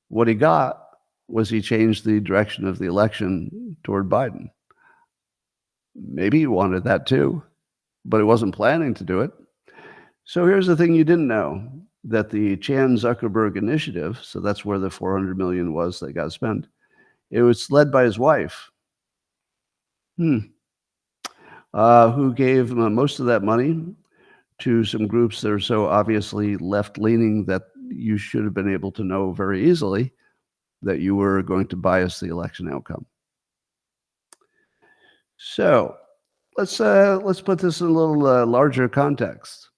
Speaker 1: What he got was he changed the direction of the election toward Biden. Maybe he wanted that too, but he wasn't planning to do it. So here's the thing you didn't know, that the Chan Zuckerberg initiative, so that's where the $400 million was that got spent, it was led by his wife, who gave most of that money to some groups that are so obviously left-leaning that you should have been able to know very easily that you were going to bias the election outcome. So let's put this in a little larger context.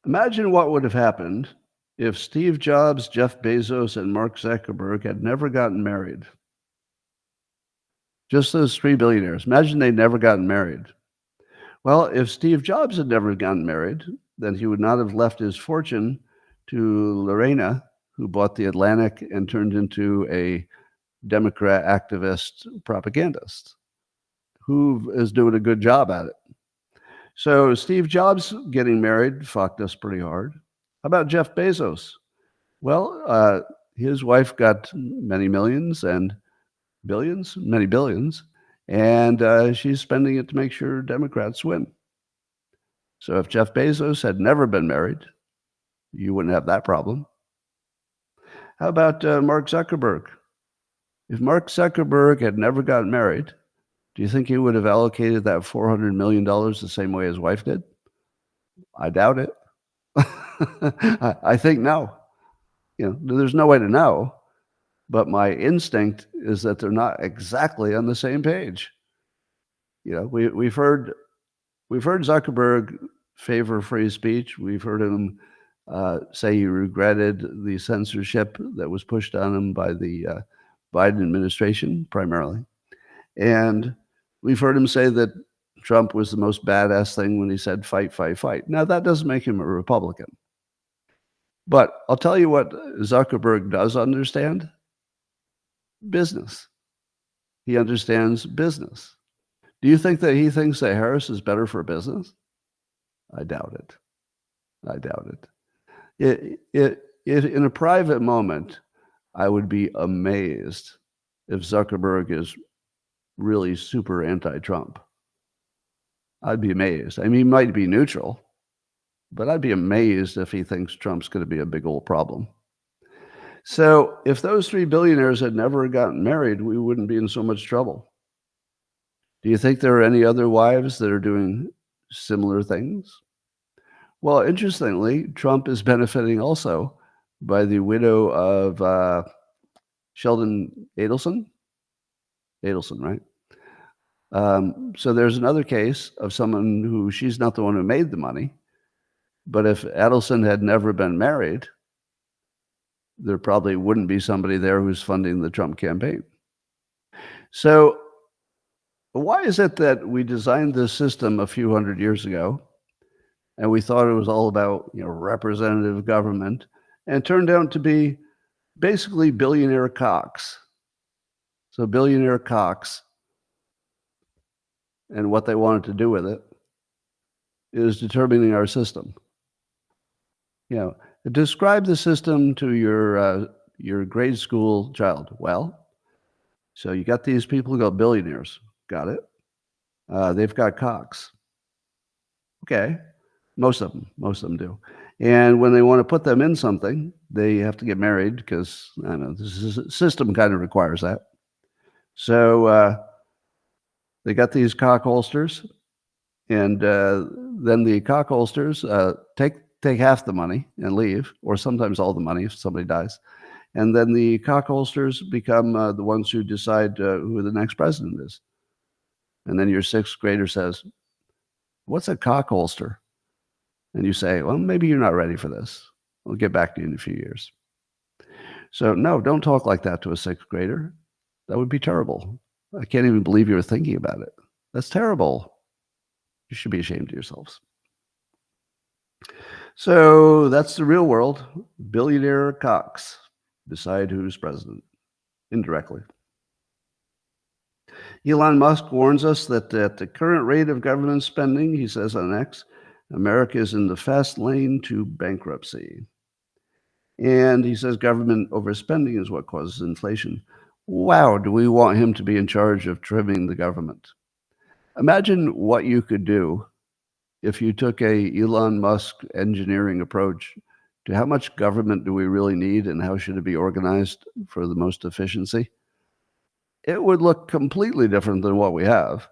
Speaker 1: Imagine what would have happened if Steve Jobs, Jeff Bezos, and Mark Zuckerberg had never gotten married. Just those three billionaires. Imagine they'd never gotten married. Well, if Steve Jobs had never gotten married, then he would not have left his fortune to Lorena, who bought the Atlantic and turned into a Democrat activist propagandist, who is doing a good job at it. So Steve Jobs getting married fucked us pretty hard. How about Jeff Bezos? Well, his wife got many millions and billions, many billions, and she's spending it to make sure Democrats win. So if Jeff Bezos had never been married, you wouldn't have that problem. How about Mark Zuckerberg? If Mark Zuckerberg had never gotten married, do you think he would have allocated that $400 million the same way his wife did? I doubt it. I think no. There's no way to know, but my instinct is that they're not exactly on the same page. We've heard Zuckerberg favor free speech. We've heard him say he regretted the censorship that was pushed on him by the Biden administration primarily. And we've heard him say that Trump was the most badass thing when he said, fight, fight, fight. Now, that doesn't make him a Republican. But I'll tell you what Zuckerberg does understand. Business. He understands business. Do you think that he thinks that Harris is better for business? I doubt it. I doubt it. In a private moment, I would be amazed if Zuckerberg is really super anti-Trump. I'd be amazed. I mean, he might be neutral, but I'd be amazed if he thinks Trump's going to be a big old problem. So if those three billionaires had never gotten married, we wouldn't be in so much trouble. Do you think there are any other wives that are doing similar things? Well, interestingly, Trump is benefiting also by the widow of Sheldon Adelson. Adelson, right? So there's another case of someone who she's not the one who made the money, but if Adelson had never been married, there probably wouldn't be somebody there who's funding the Trump campaign. So why is it that we designed this system a few hundred years ago and we thought it was all about representative government, and it turned out to be basically billionaire cocks? So billionaire cocks, and what they wanted to do with it is determining our system. Describe the system to your grade school child. Well, so you got these people who got billionaires. Got it. They've got cocks. Okay. Most of them do. And when they want to put them in something, they have to get married because, I don't know, the system kind of requires that. So they got these cock holsters, and then the cockholsters take half the money and leave, or sometimes all the money if somebody dies. And then the cockholsters become the ones who decide who the next president is. And then your sixth grader says, "What's a cockholster?" And you say, "Well, maybe you're not ready for this. We'll get back to you in a few years." So no, don't talk like that to a sixth grader. That would be terrible. I can't even believe you were thinking about it. That's terrible. You should be ashamed of yourselves. So that's the real world. Billionaire cocks decide who's president indirectly. Elon Musk warns us that at the current rate of government spending, he says on X, America is in the fast lane to bankruptcy. And he says government overspending is what causes inflation. Wow, do we want him to be in charge of trimming the government? Imagine what you could do if you took a Elon Musk engineering approach to how much government do we really need and how should it be organized for the most efficiency. It would look completely different than what we have.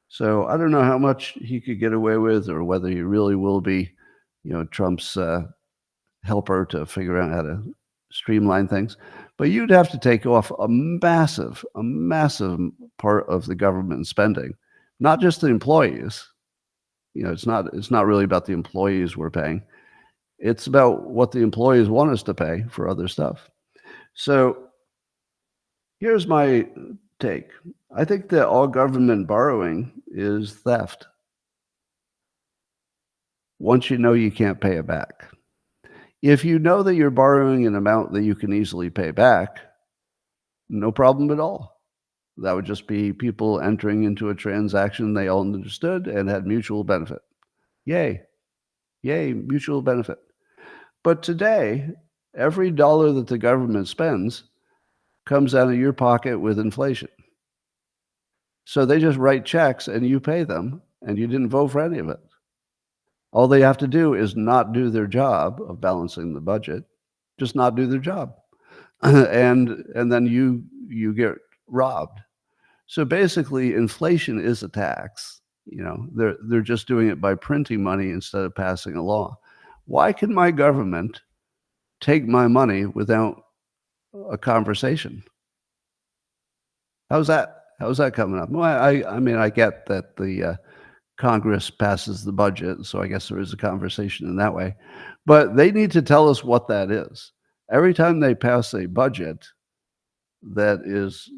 Speaker 1: So I don't know how much he could get away with, or whether he really will be, Trump's helper to figure out how to streamline things. But you'd have to take off a massive part of the government spending, not just the employees. It's not really about the employees we're paying. It's about what the employees want us to pay for other stuff. So here's my take. I think that all government borrowing is theft. Once you know you can't pay it back. If you know that you're borrowing an amount that you can easily pay back, no problem at all. That would just be people entering into a transaction they all understood and had mutual benefit. Yay, mutual benefit. But today, every dollar that the government spends comes out of your pocket with inflation. So they just write checks and you pay them, and you didn't vote for any of it. All they have to do is not do their job of balancing the budget, just not do their job. and then you get robbed. So basically, inflation is a tax. They're just doing it by printing money instead of passing a law. Why can my government take my money without a conversation? How's that coming up? Well, I mean, I get that the Congress passes the budget, so I guess there is a conversation in that way. But they need to tell us what that is. Every time they pass a budget that is,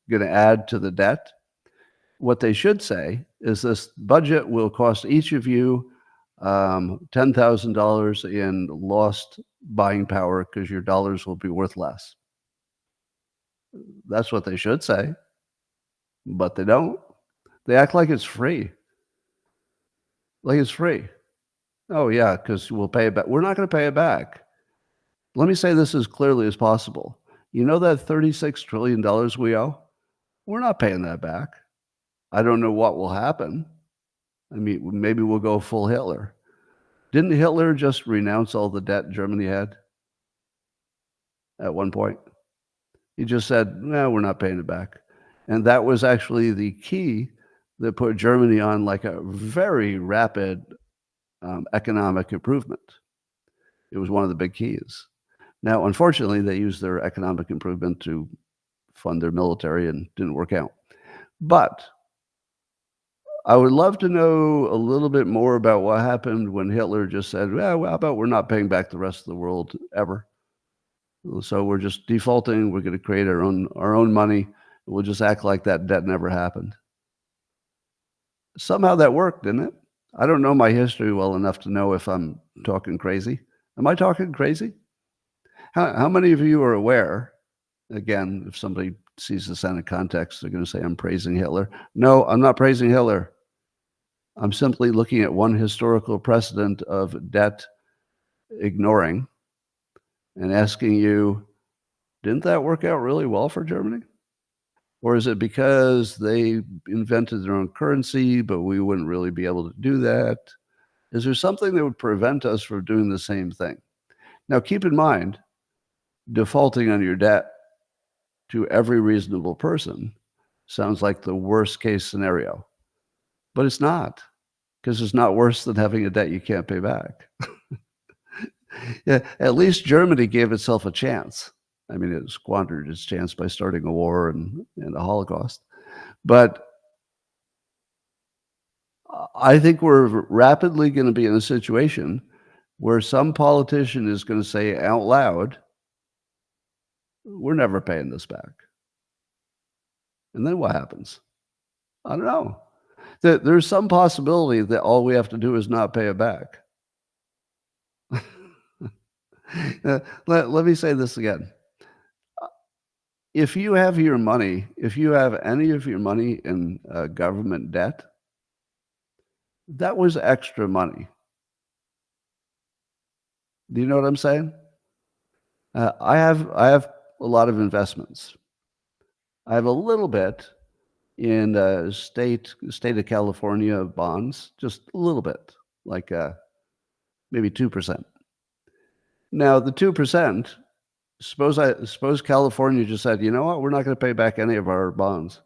Speaker 1: going to add to the debt, what they should say is this budget will cost each of you $10,000 in lost buying power because your dollars will be worth less. That's what they should say, but they don't. They act like it's free. Like it's free. Oh, yeah, because we'll pay it back. We're not going to pay it back. Let me say this as clearly as possible. You know that $36 trillion we owe? We're not paying that back. I don't know what will happen. I mean, maybe we'll go full Hitler. Didn't Hitler just renounce all the debt Germany had at one point? He just said, no, we're not paying it back. And that was actually the key that put Germany on like a very rapid economic improvement. It was one of the big keys. Now, unfortunately, they used their economic improvement to fund their military and didn't work out. But I would love to know a little bit more about what happened when Hitler just said, well, how about we're not paying back the rest of the world ever? So we're just defaulting. We're going to create our own money. We'll just act like that debt never happened. Somehow that worked, didn't it? I don't know my history well enough to know if I'm talking crazy. Am I talking crazy? How many of you are aware? Again, if somebody sees this out of context, they're going to say I'm praising Hitler. No, I'm not praising Hitler. I'm simply looking at one historical precedent of debt ignoring and asking you, didn't that work out really well for Germany? Or is it because they invented their own currency, but we wouldn't really be able to do that? Is there something that would prevent us from doing the same thing? Now, keep in mind, defaulting on your debt to every reasonable person sounds like the worst case scenario, but it's not, because it's not worse than having a debt you can't pay back. Yeah, at least Germany gave itself a chance. I mean, it squandered its chance by starting a war and a Holocaust. But I think we're rapidly going to be in a situation where some politician is going to say out loud, we're never paying this back. And then what happens? I don't know. There's some possibility that all we have to do is not pay it back. Let me say this again. If you have your money, if you have any of your money in government debt, that was extra money. Do you know what I'm saying? I have a lot of investments. I have a little bit in state of California bonds, just a little bit, like maybe 2%. Now the 2%. Suppose California just said, you know what, we're not going to pay back any of our bonds.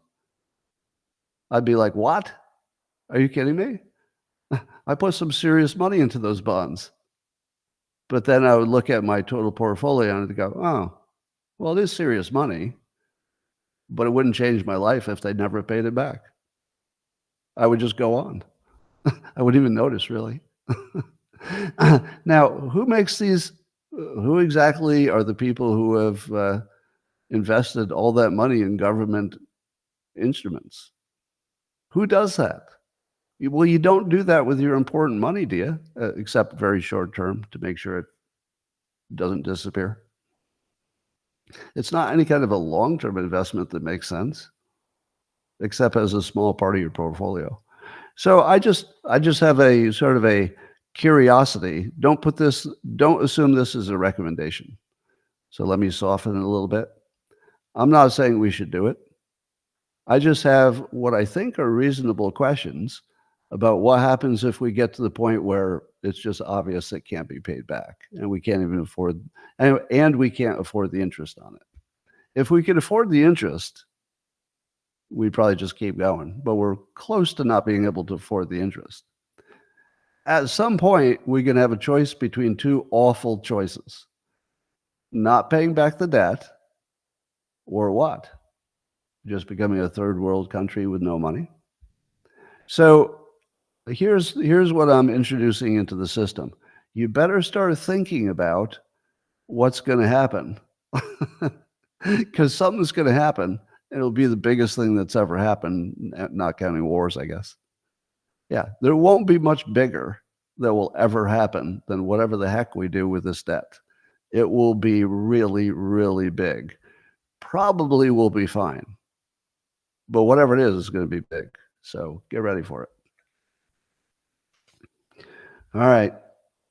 Speaker 1: I'd be like, what? Are you kidding me? I put some serious money into those bonds. But then I would look at my total portfolio and I'd go, oh, well, it is serious money, but it wouldn't change my life if they never paid it back. I would just go on. I wouldn't even notice, really. Now, who makes these? Who exactly are the people who have invested all that money in government instruments? Who does that? Well, you don't do that with your important money, do you? Except very short term to make sure it doesn't disappear. It's not any kind of a long-term investment that makes sense, except as a small part of your portfolio. So I just have a sort of a curiosity. Don't assume this is a recommendation. So let me soften it a little bit. I'm not saying we should do it. I just have what I think are reasonable questions about what happens if we get to the point where it's just obvious it can't be paid back and we can't even afford, and we can't afford the interest on it. If we could afford the interest, we'd probably just keep going, but we're close to not being able to afford the interest. At some point, we're going to have a choice between two awful choices: not paying back the debt, or what? Just becoming a third world country with no money. So here's what I'm introducing into the system. You better start thinking about what's going to happen, because something's going to happen. And it'll be the biggest thing that's ever happened, not counting wars, I guess. Yeah, there won't be much bigger that will ever happen than whatever the heck we do with this debt. It will be really, really big. Probably will be fine. But whatever it is going to be big. So get ready for it. All right.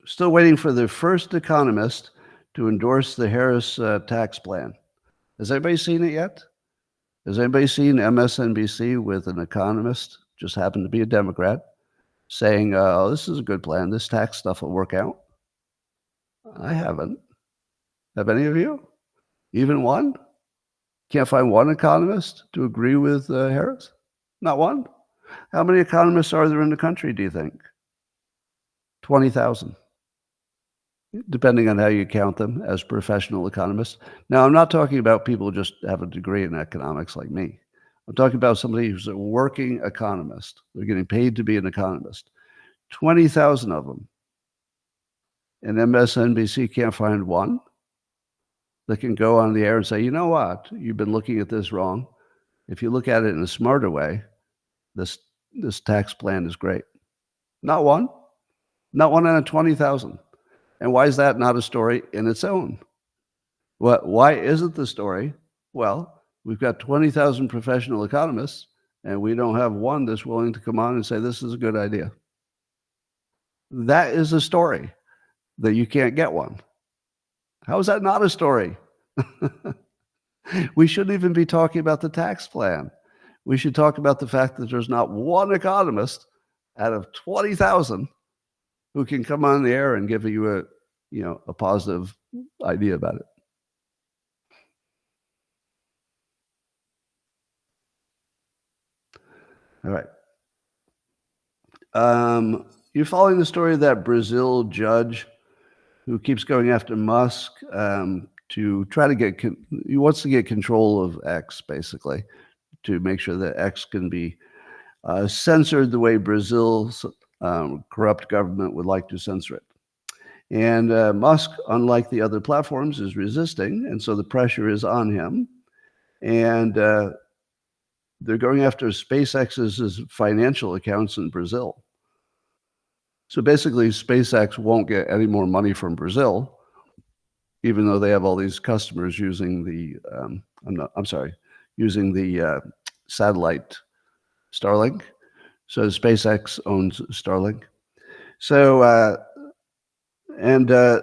Speaker 1: Still waiting for the first economist to endorse the Harris tax plan. Has anybody seen it yet? Has anybody seen MSNBC with an economist, just happened to be a Democrat, saying, oh, this is a good plan. This tax stuff will work out? I haven't. Have any of you? Even one? Can't find one economist to agree with Harris? Not one? How many economists are there in the country, do you think? 20,000. Depending on how you count them as professional economists. Now, I'm not talking about people who just have a degree in economics like me. I'm talking about somebody who's a working economist. They're getting paid to be an economist. 20,000 of them. And MSNBC can't find one that can go on the air and say, you know what, you've been looking at this wrong. If you look at it in a smarter way, this tax plan is great. Not one. Not one out of 20,000. And why is that not a story in its own? Why isn't the story? Well, we've got 20,000 professional economists, and we don't have one that's willing to come on and say, this is a good idea. That is a story that you can't get one. How is that not a story? We shouldn't even be talking about the tax plan. We should talk about the fact that there's not one economist out of 20,000 who can come on the air and give you a positive idea about it. All right. You're following the story of that Brazil judge who keeps going after Musk to try to get, he wants to get control of X, basically, to make sure that X can be censored the way Brazil's corrupt government would like to censor it. And Musk, unlike the other platforms, is resisting, and so the pressure is on him. And they're going after SpaceX's financial accounts in Brazil. So basically, SpaceX won't get any more money from Brazil, even though they have all these customers using the using the satellite Starlink. So SpaceX owns Starlink. So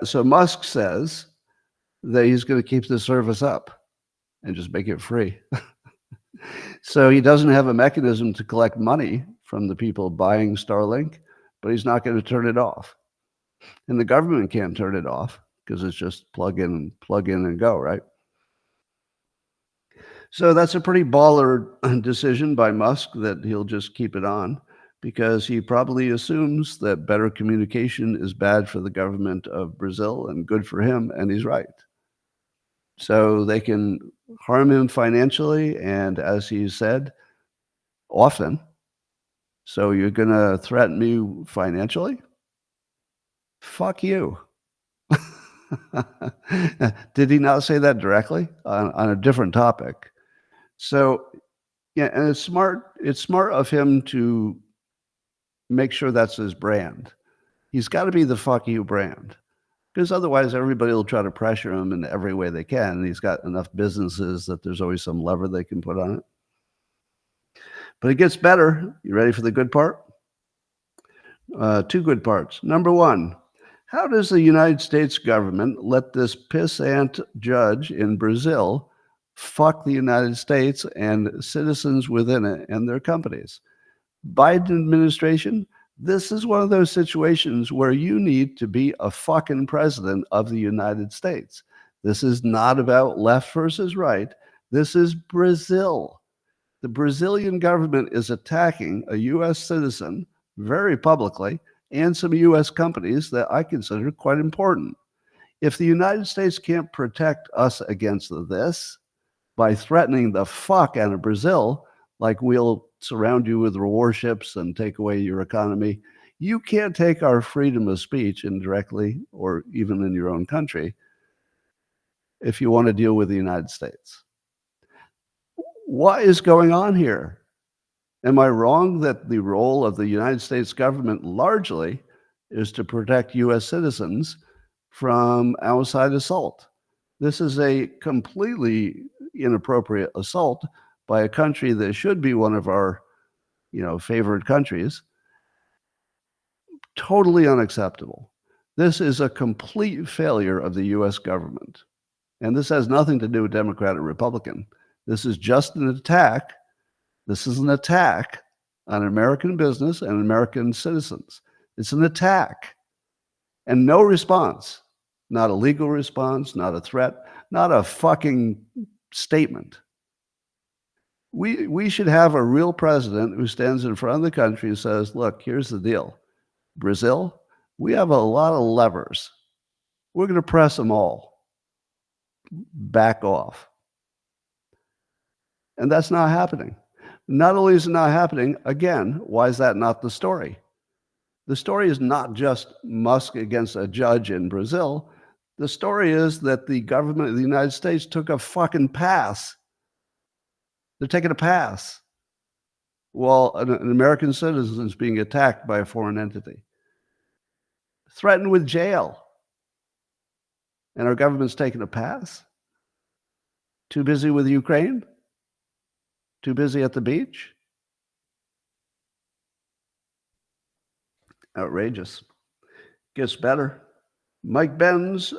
Speaker 1: so Musk says that he's going to keep the service up and just make it free. So he doesn't have a mechanism to collect money from the people buying Starlink, but he's not going to turn it off. And the government can't turn it off because it's just plug in and go, right? So that's a pretty baller decision by Musk that he'll just keep it on, because he probably assumes that better communication is bad for the government of Brazil and good for him, and he's right. So they can harm him financially, and as he said, often. So you're going to threaten me financially? Fuck you. Did he not say that directly on a different topic? So, yeah, and it's smart of him to make sure that's his brand. He's got to be the fuck you brand, because otherwise everybody will try to pressure him in every way they can. And he's got enough businesses that there's always some lever they can put on it. But it gets better. You ready for the good part? Two good parts. Number one, how does the United States government let this pissant judge in Brazil fuck the United States and citizens within it and their companies? Biden administration, this is one of those situations where you need to be a fucking president of the United States. This is not about left versus right. This is Brazil. The Brazilian government is attacking a U.S. citizen very publicly and some U.S. companies that I consider quite important. If the United States can't protect us against this by threatening the fuck out of Brazil, like we'll surround you with warships and take away your economy, you can't take our freedom of speech indirectly or even in your own country if you want to deal with the United States. What is going on here? Am I wrong that the role of the United States government largely is to protect U.S. citizens from outside assault? This is a completely inappropriate assault by a country that should be one of our, favored countries. Totally unacceptable. This is a complete failure of the U.S. government. And this has nothing to do with Democrat or Republican. This is just an attack. This is an attack on American business and American citizens. It's an attack. And no response. Not a legal response, not a threat, not a fucking statement. We should have a real president who stands in front of the country and says, look, here's the deal. Brazil, we have a lot of levers. We're going to press them all. Back off. And that's not happening. Not only is it not happening, again, why is that not the story? The story is not just Musk against a judge in Brazil. The story is that the government of the United States took a fucking pass. They're taking a pass while an American citizen is being attacked by a foreign entity, threatened with jail. And our government's taking a pass? Too busy with Ukraine? Too busy at the beach? Outrageous. Gets better. Mike Benz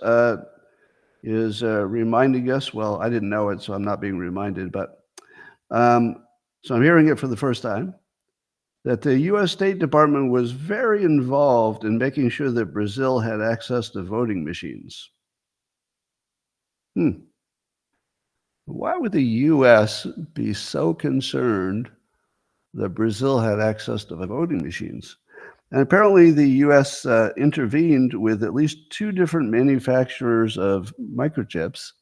Speaker 1: is reminding us, well, I didn't know it, so I'm not being reminded, but so I'm hearing it for the first time, that the U.S. State Department was very involved in making sure that Brazil had access to voting machines. Why would the U.S. be so concerned that Brazil had access to the voting machines? And apparently the U.S. Intervened with at least 2 different manufacturers of microchips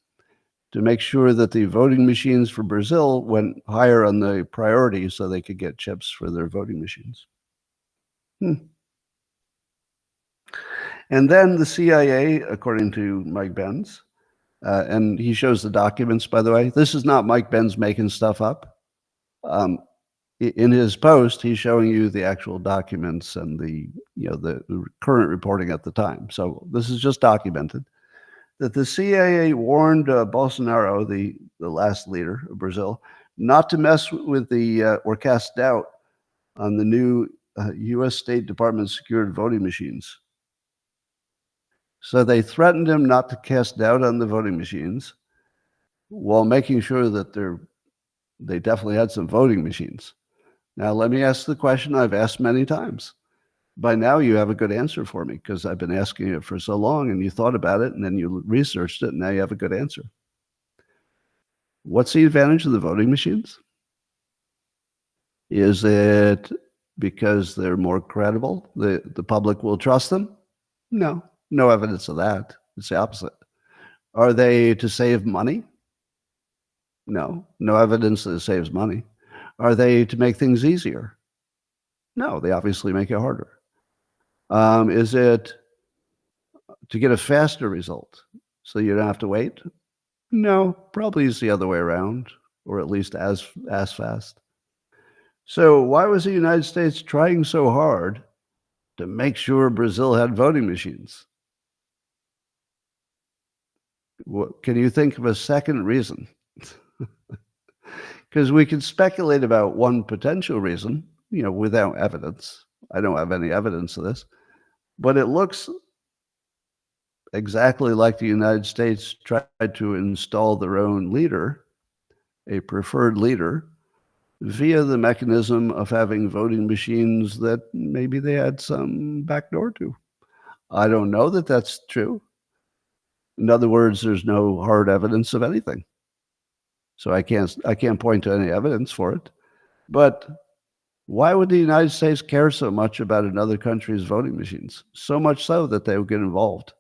Speaker 1: to make sure that the voting machines for Brazil went higher on the priority so they could get chips for their voting machines. And then the CIA, according to Mike Benz, and he shows the documents, by the way. This is not Mike Benz making stuff up. In his post, he's showing you the actual documents and the current reporting at the time. So this is just documented that the CIA warned Bolsonaro, the last leader of Brazil, not to mess with or cast doubt on the new U.S. State Department secured voting machines. So they threatened him not to cast doubt on the voting machines while making sure that they definitely had some voting machines. Now, let me ask the question I've asked many times. By now, you have a good answer for me because I've been asking it for so long and you thought about it and then you researched it and now you have a good answer. What's the advantage of the voting machines? Is it because they're more credible? The public will trust them? No, no evidence of that. It's the opposite. Are they to save money? No, no evidence that it saves money. Are they to make things easier? No, they obviously make it harder. Is it to get a faster result so you don't have to wait? No, probably it's the other way around, or at least as fast. So why was the United States trying so hard to make sure Brazil had voting machines? Can you think of a second reason? Because we can speculate about one potential reason, without evidence. I don't have any evidence of this, but it looks exactly like the United States tried to install their own leader, a preferred leader, via the mechanism of having voting machines that maybe they had some backdoor to. I don't know that that's true. In other words, there's no hard evidence of anything. So I can't point to any evidence for it. But why would the United States care so much about another country's voting machines? So much so that they would get involved.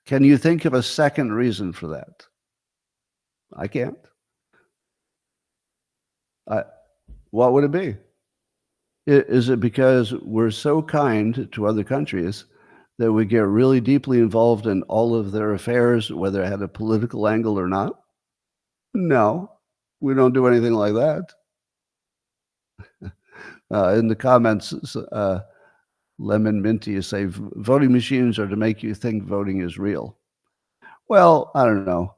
Speaker 1: Can you think of a second reason for that? I can't. What would it be? Is it because we're so kind to other countries that we get really deeply involved in all of their affairs, whether it had a political angle or not? No, we don't do anything like that. In the comments, Lemon Minty, you say voting machines are to make you think voting is real. Well, I don't know.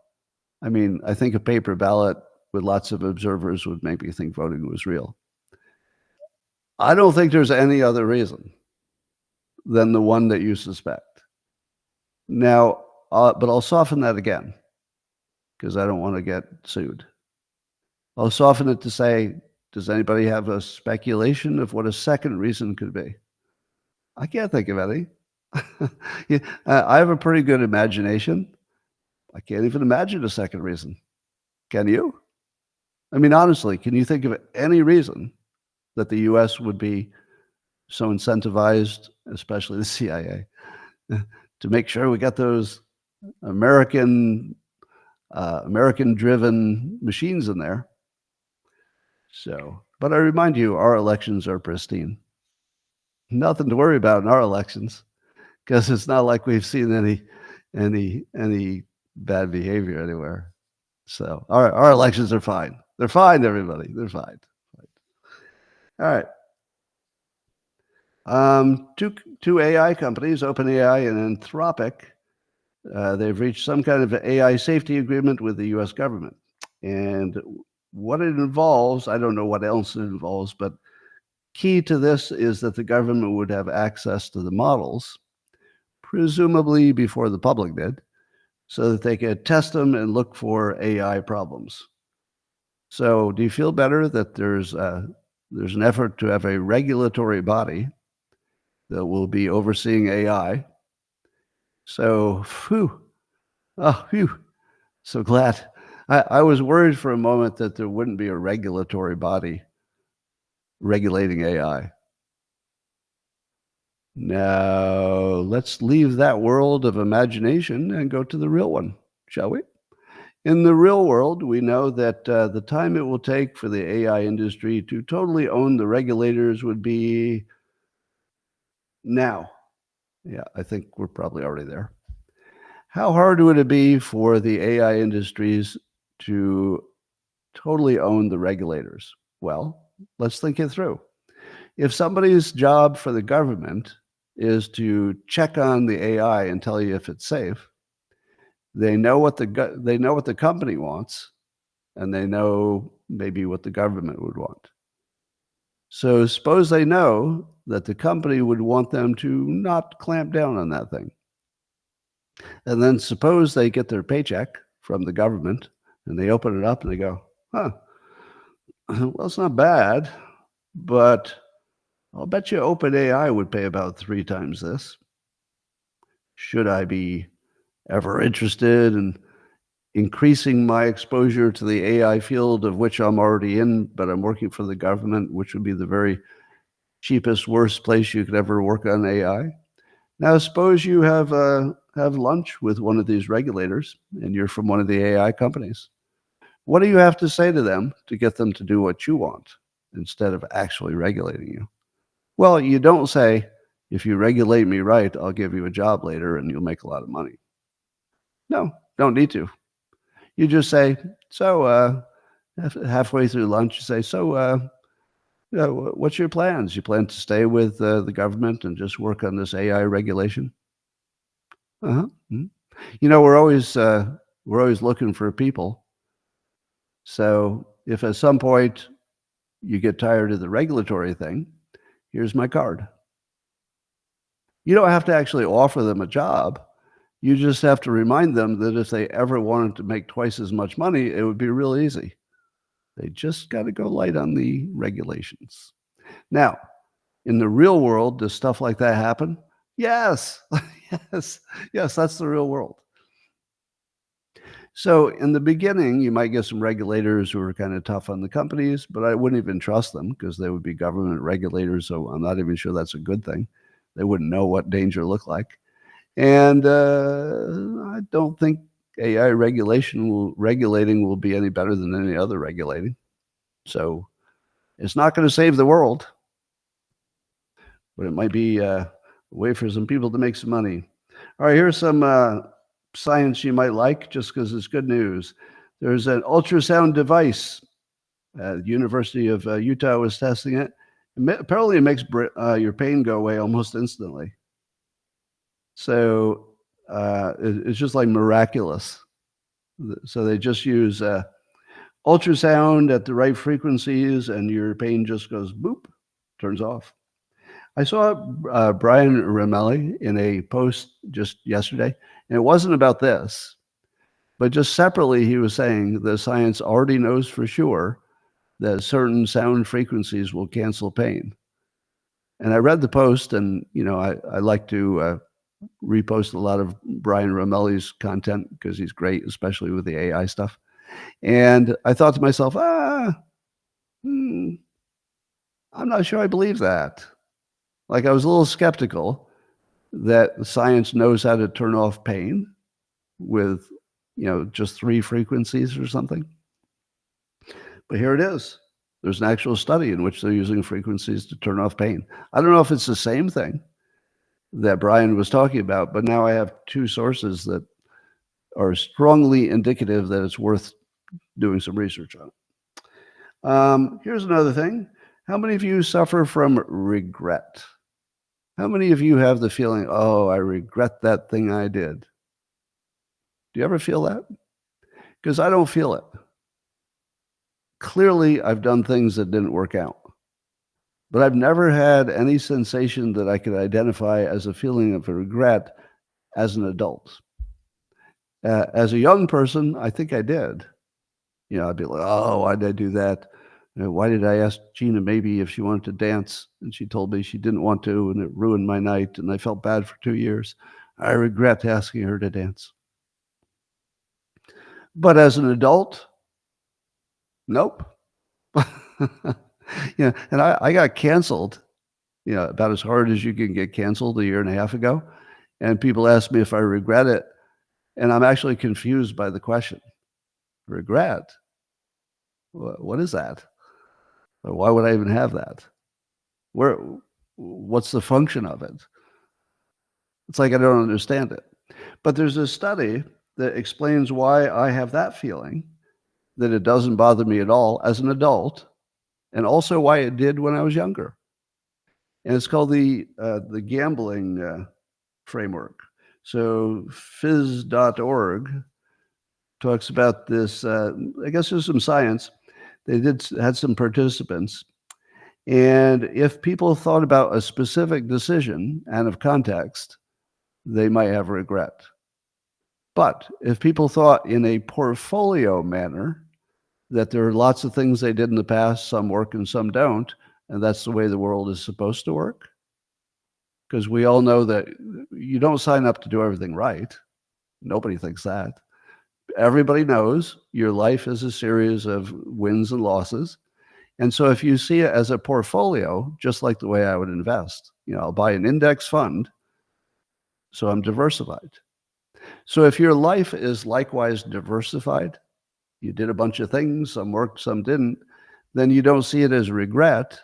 Speaker 1: I mean, I think a paper ballot with lots of observers would make me think voting was real. I don't think there's any other reason than the one that you suspect. Now, but I'll soften that again because I don't want to get sued. I'll soften it to say, does anybody have a speculation of what a second reason could be? I can't think of any. I have a pretty good imagination. I can't even imagine a second reason. Can you? I mean, honestly, can you think of any reason that the U.S. would be so incentivized, especially the CIA, to make sure we got those American-driven machines in there? So, but I remind you, our elections are pristine. Nothing to worry about in our elections, because it's not like we've seen any bad behavior anywhere. So our elections are fine. They're fine, everybody. They're fine. All right. Two AI companies, OpenAI and Anthropic, they've reached some kind of AI safety agreement with the U.S. government. And what it involves, I don't know what else it involves, but key to this is that the government would have access to the models, presumably before the public did, so that they could test them and look for AI problems. So do you feel better that there's an effort to have a regulatory body that will be overseeing AI? So, so glad. I was worried for a moment that there wouldn't be a regulatory body regulating AI. Now, let's leave that world of imagination and go to the real one, shall we? In the real world, we know that the time it will take for the AI industry to totally own the regulators would be now. Yeah, I think we're probably already there. How hard would it be for the AI industries to totally own the regulators? Well, let's think it through. If somebody's job for the government is to check on the AI and tell you if it's safe, they know what the company wants, and they know maybe what the government would want. So suppose they know that the company would want them to not clamp down on that thing. And then suppose they get their paycheck from the government and they open it up and they go, huh, well, it's not bad, but I'll bet you OpenAI would pay about 3 times this. Should I be ever interested in increasing my exposure to the AI field of which I'm already in, but I'm working for the government, which would be the very cheapest, worst place you could ever work on AI? Now, suppose you have lunch with one of these regulators and you're from one of the AI companies. What do you have to say to them to get them to do what you want instead of actually regulating you? Well, you don't say, if you regulate me right, I'll give you a job later and you'll make a lot of money. No, don't need to. You just say, so halfway through lunch, you say, so what's your plans? You plan to stay with the government and just work on this AI regulation? Uh-huh. Mhm. You know, we're always looking for people. So if at some point you get tired of the regulatory thing, here's my card. You don't have to actually offer them a job. You just have to remind them that if they ever wanted to make twice as much money, it would be real easy. They just got to go light on the regulations. Now, in the real world, does stuff like that happen? Yes. Yes, that's the real world. So in the beginning, you might get some regulators who are kind of tough on the companies, but I wouldn't even trust them because they would be government regulators. So I'm not even sure that's a good thing. They wouldn't know what danger looked like. And I don't think AI regulating will be any better than any other regulating. So it's not going to save the world, but it might be a way for some people to make some money. All right, here's some science you might like just because it's good news. There's an ultrasound device. The University of Utah was testing it. Apparently, it makes your pain go away almost instantly. So it's just like miraculous. So they just use ultrasound at the right frequencies, and your pain just goes boop, turns off. I saw Brian Ramelli in a post just yesterday, and it wasn't about this, but just separately, he was saying the science already knows for sure that certain sound frequencies will cancel pain. And I read the post, and you know, I like to repost a lot of Brian Ramelli's content because he's great, especially with the AI stuff. And I thought to myself, I'm not sure I believe that. Like, I was a little skeptical that science knows how to turn off pain with, you know, just 3 frequencies or something. But here it is. There's an actual study in which they're using frequencies to turn off pain. I don't know if it's the same thing that Brian was talking about, but now I have 2 sources that are strongly indicative that it's worth doing some research on. Here's another thing. How many of you suffer from regret? How many of you have the feeling, oh, I regret that thing I did? Do you ever feel that? Because I don't feel it. Clearly, I've done things that didn't work out. But I've never had any sensation that I could identify as a feeling of regret as an adult. As a young person, I think I did. You know, I'd be like, oh, why did I do that? Why did I ask Gina maybe if she wanted to dance? And she told me she didn't want to, and it ruined my night, and I felt bad for 2 years. I regret asking her to dance. But as an adult, nope. Yeah, and I got canceled, about as hard as you can get canceled a year and a half ago. And people ask me if I regret it. And I'm actually confused by the question. Regret? What is that? Why would I even have that? What's the function of it? It's like I don't understand it. But there's a study that explains why I have that feeling, that it doesn't bother me at all as an adult, and also why it did when I was younger. And it's called the gambling framework. So phys.org talks about this. I guess there's some science. They had some participants, and if people thought about a specific decision out of context, they might have regret. But if people thought in a portfolio manner, that there are lots of things they did in the past, some work and some don't, and that's the way the world is supposed to work. Because we all know that you don't sign up to do everything right. Nobody thinks that. Everybody knows your life is a series of wins and losses. And so if you see it as a portfolio, just like the way I would invest, I'll buy an index fund, so I'm diversified. So if your life is likewise diversified, you did a bunch of things, some worked, some didn't, then you don't see it as regret.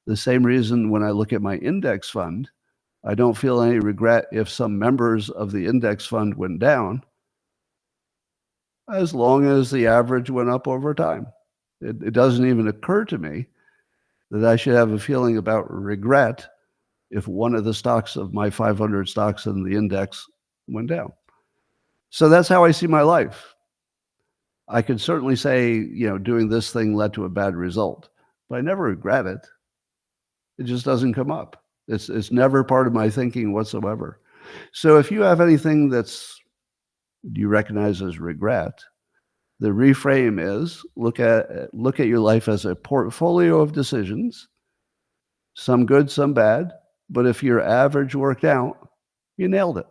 Speaker 1: The same reason when I look at my index fund, I don't feel any regret if some members of the index fund went down, as long as the average went up over time. It doesn't even occur to me that I should have a feeling about regret if one of the stocks of my 500 stocks in the index went down. So that's how I see my life. I could certainly say, doing this thing led to a bad result, but I never regret it. It just doesn't come up. It's never part of my thinking whatsoever. So if you have anything that's you recognize as regret, the reframe is look at your life as a portfolio of decisions, some good, some bad. But if your average worked out, you nailed it.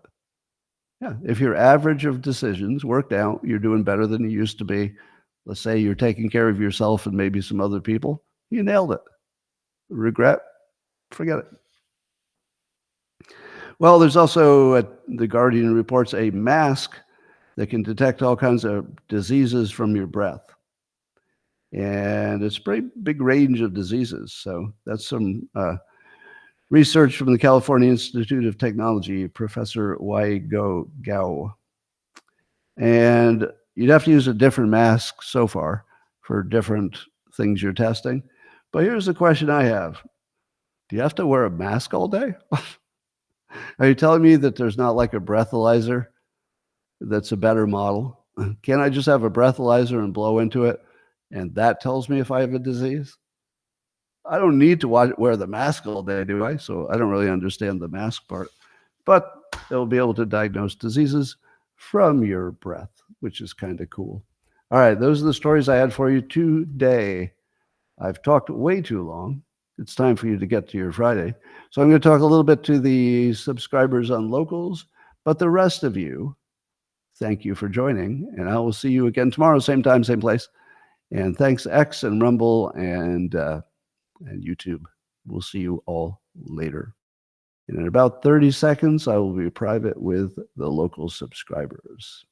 Speaker 1: Yeah, if your average of decisions worked out, you're doing better than you used to be. Let's say you're taking care of yourself and maybe some other people. You nailed it. Regret? Forget it. Well, there's also, The Guardian reports, a mask that can detect all kinds of diseases from your breath. And it's a pretty big range of diseases. So that's some research from the California Institute of Technology, Professor Wai-Go Gao. And you'd have to use a different mask so far for different things you're testing. But here's the question I have. Do you have to wear a mask all day? Are you telling me that there's not like a breathalyzer that's a better model? Can't I just have a breathalyzer and blow into it, and that tells me if I have a disease? I don't need to wear the mask all day, do I? So I don't really understand the mask part. But they'll be able to diagnose diseases from your breath, which is kind of cool. All right, those are the stories I had for you today. I've talked way too long. It's time for you to get to your Friday. So I'm going to talk a little bit to the subscribers on Locals, but the rest of you, thank you for joining, and I will see you again tomorrow, same time, same place. And thanks X and Rumble and YouTube. We'll see you all later. And in about 30 seconds, I will be private with the local subscribers.